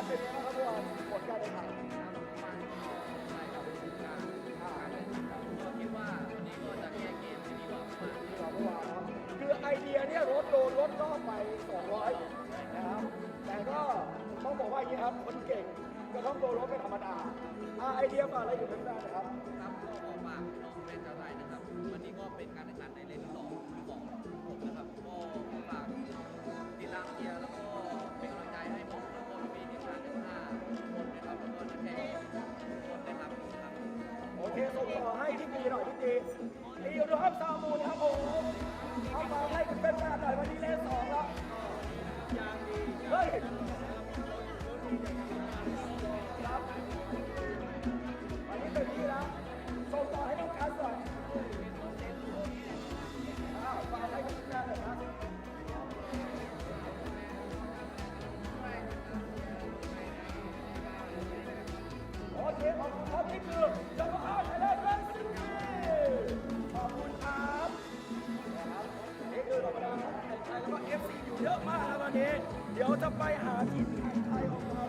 Speaker 8: เป็นยังไงครับเมื่อวานผลการแข่งขันคือไอเดียเนี่ยโดนรถรอบไป200นะครับแต่ก็ต้องบอกว่าอย่างนี้ครับคนเก่งก็ต้องโดนรถเป็นธรรมดาไอเดียมาอะไรอยู่ข้างหน้านะครับ
Speaker 9: ครับก็ขอฝากน้องแม่ชาวไทยนะครับวันนี้ก็เป็นการแข่งขันในเลนที่2ของผมนะครับก็ขอฝากติดตามเชียร์แล้วก็เป็นกำลังใจให้ผมแล้วก็มีทีมงานทั้ง5คนนะครับแล้วก็นักแข่งทุกคนนะครับ
Speaker 8: โอเคส่งต่อให้ที่ดีหน่อยที่ดีดีดูครับซามูนครับผมเอามาให้เป็นแฟนหน่อยวันนี้เลน2แล้วเฮ้ยครับวันนี้เป็นที่แล้วส่งต่อให้น้องการก่อนฝากให้คุณแม่หน่อยครับโอเคขอบคุณครับนี่คือจังหวะไทยแลนด์เรสซิ่งขอบคุณครับนี่คือธรรมดาครับไทยแล้วก็ FC อยู่เยอะมากนะวันนี้เดี๋ยวจะไปหาทีมไทยของเรา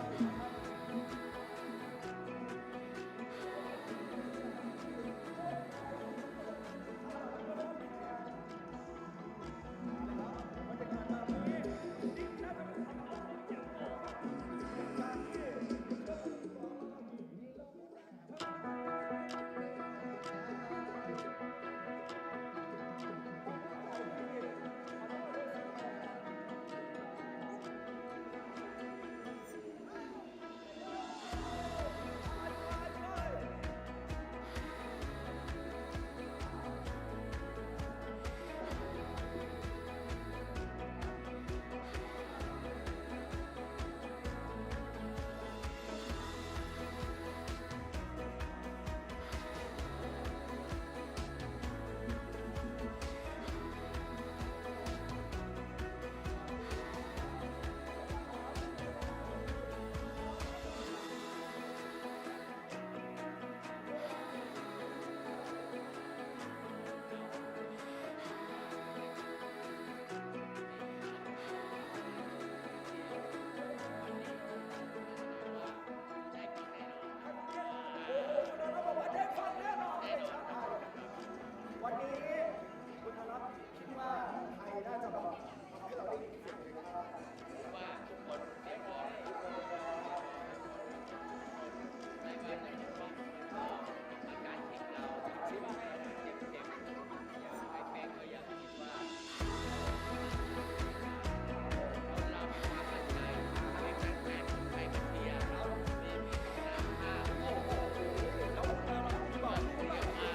Speaker 8: วันนี้คุณธนรัตน์คิดว่าไทยน่าจะแบบทำให้เราได้ยินเสียงนะครับว่าทุกคนเตรียมพร้อมในการในช่วงก็อาการทีมเราเจ็บไม่เป็นก็ยังคิดว่าเรามีความมั่นใจในการแข่งไปกับเทียเรามีคุณภาพโอ้โหแล้วเราบอกเรียกมา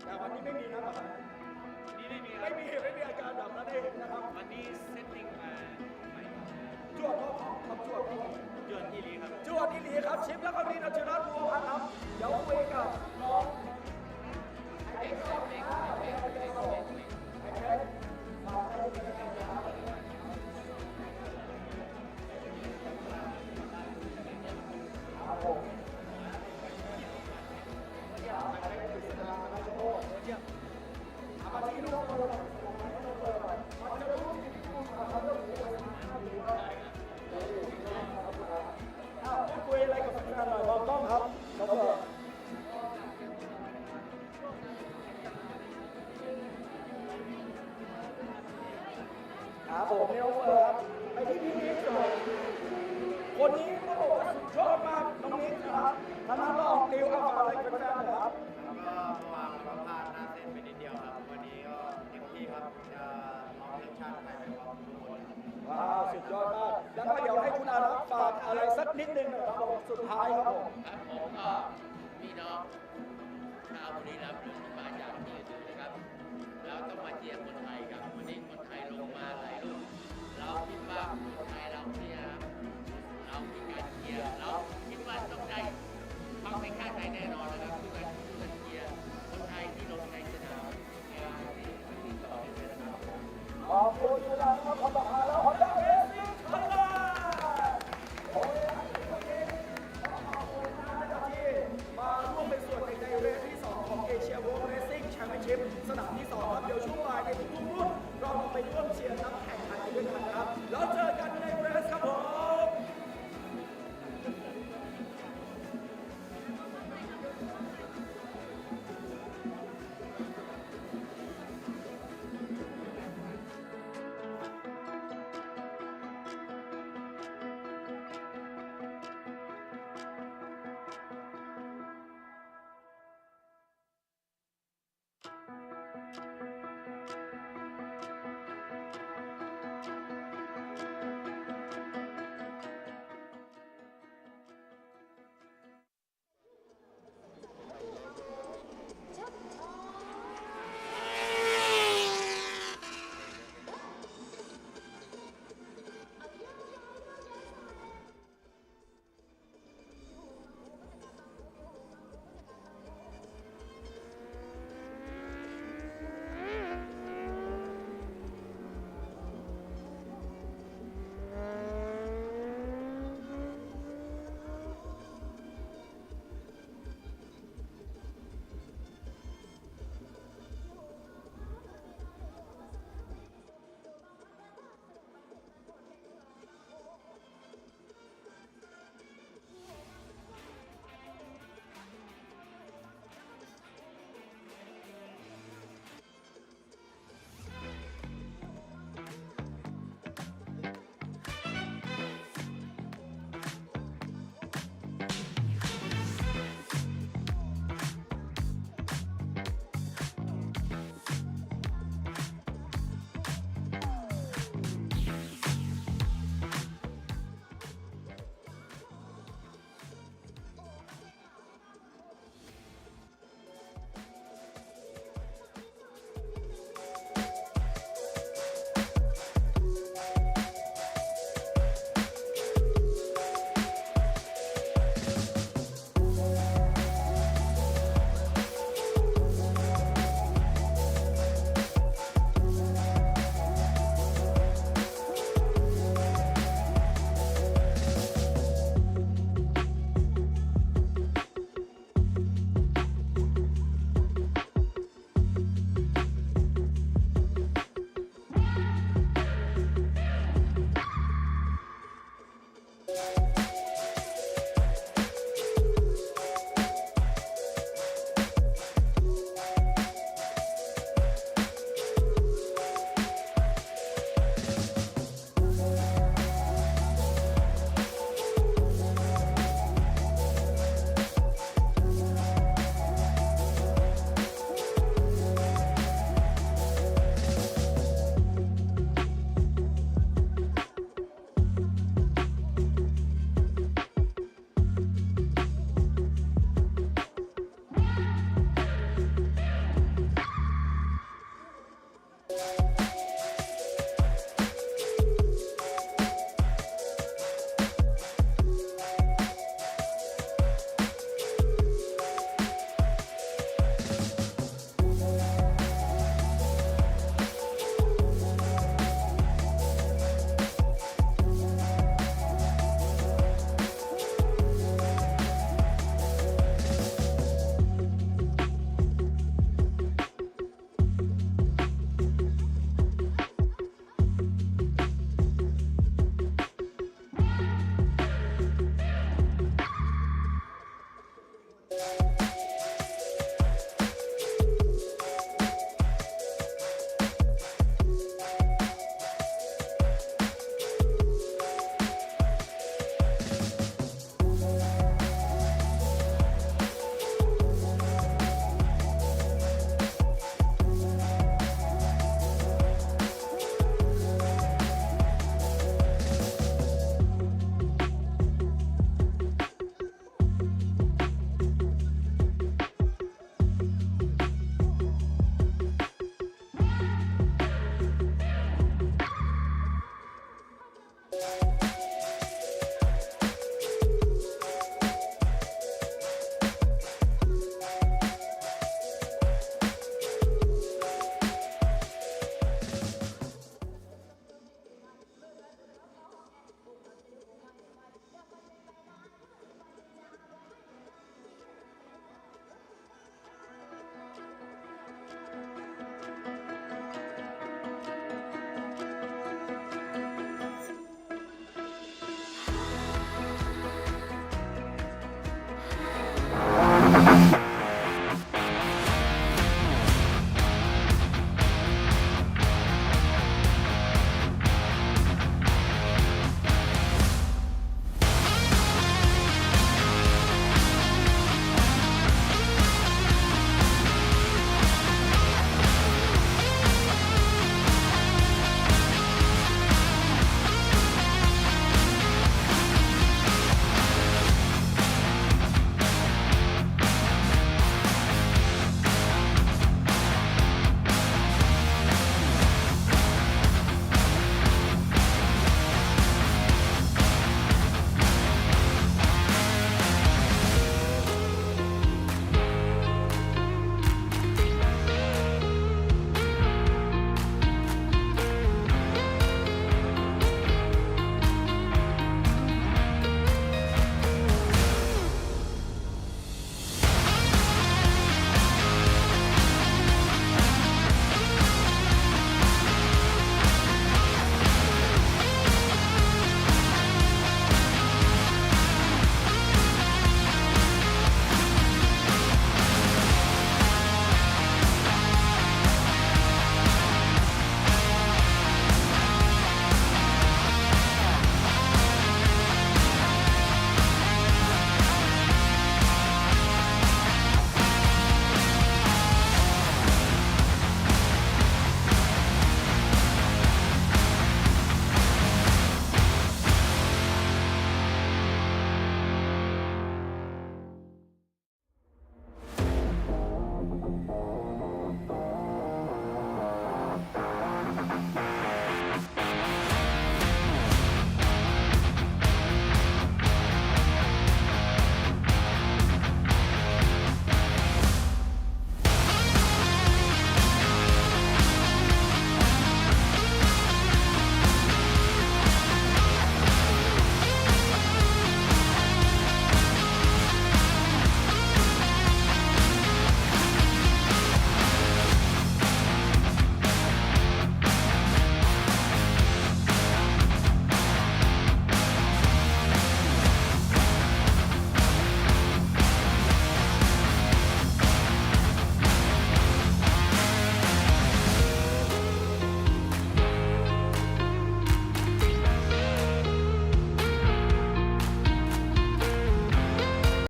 Speaker 8: แต่วันนี้ไม่มีนะครับนี่ไม่มีอาการแบบนั้นได้เห็นนะครับวันนี้เซตติ้งมาใหม่จวดครับจวดอีหลีครับจวดอีหลีครับชิปแล้วก็มีนัชนัทบัวพันธ์ครับเดี๋ยวคุยกับน้องไอ้ครับคุยอะไรกับแฟนหน่อยมองกล้องครับแล้วก็ นิดนึงนะครับผมสุดท้ายครับผม
Speaker 10: ครับผมก็พี่น้องชาวบุรีรัมย์หรือที่มาจากที่อื่นนะครับเราต้องมาเชียร์คนไทยครับวันนี้คนไทยลงมาหลายลูกเราคิดว่าคนไทยเราเชียร์เรามีการเชียร์เราคิดว่าต้องได้ความเป็นชาติไทยแน่นอนนะครับทุกคนเชียร์คนไทยที่ลงในสนามงานที่ต่อไปนะครับ
Speaker 8: ขอบคุณนะครับขอบคุณแล้วขอบคุณเอสซีไทยแลนด์โอ้ยขอบคุณนะครับที่มาร่วมเป็นส่วนหนึ่งในเรสที่ 2 ของเอเชีย World Racing Championship สนามที่ 2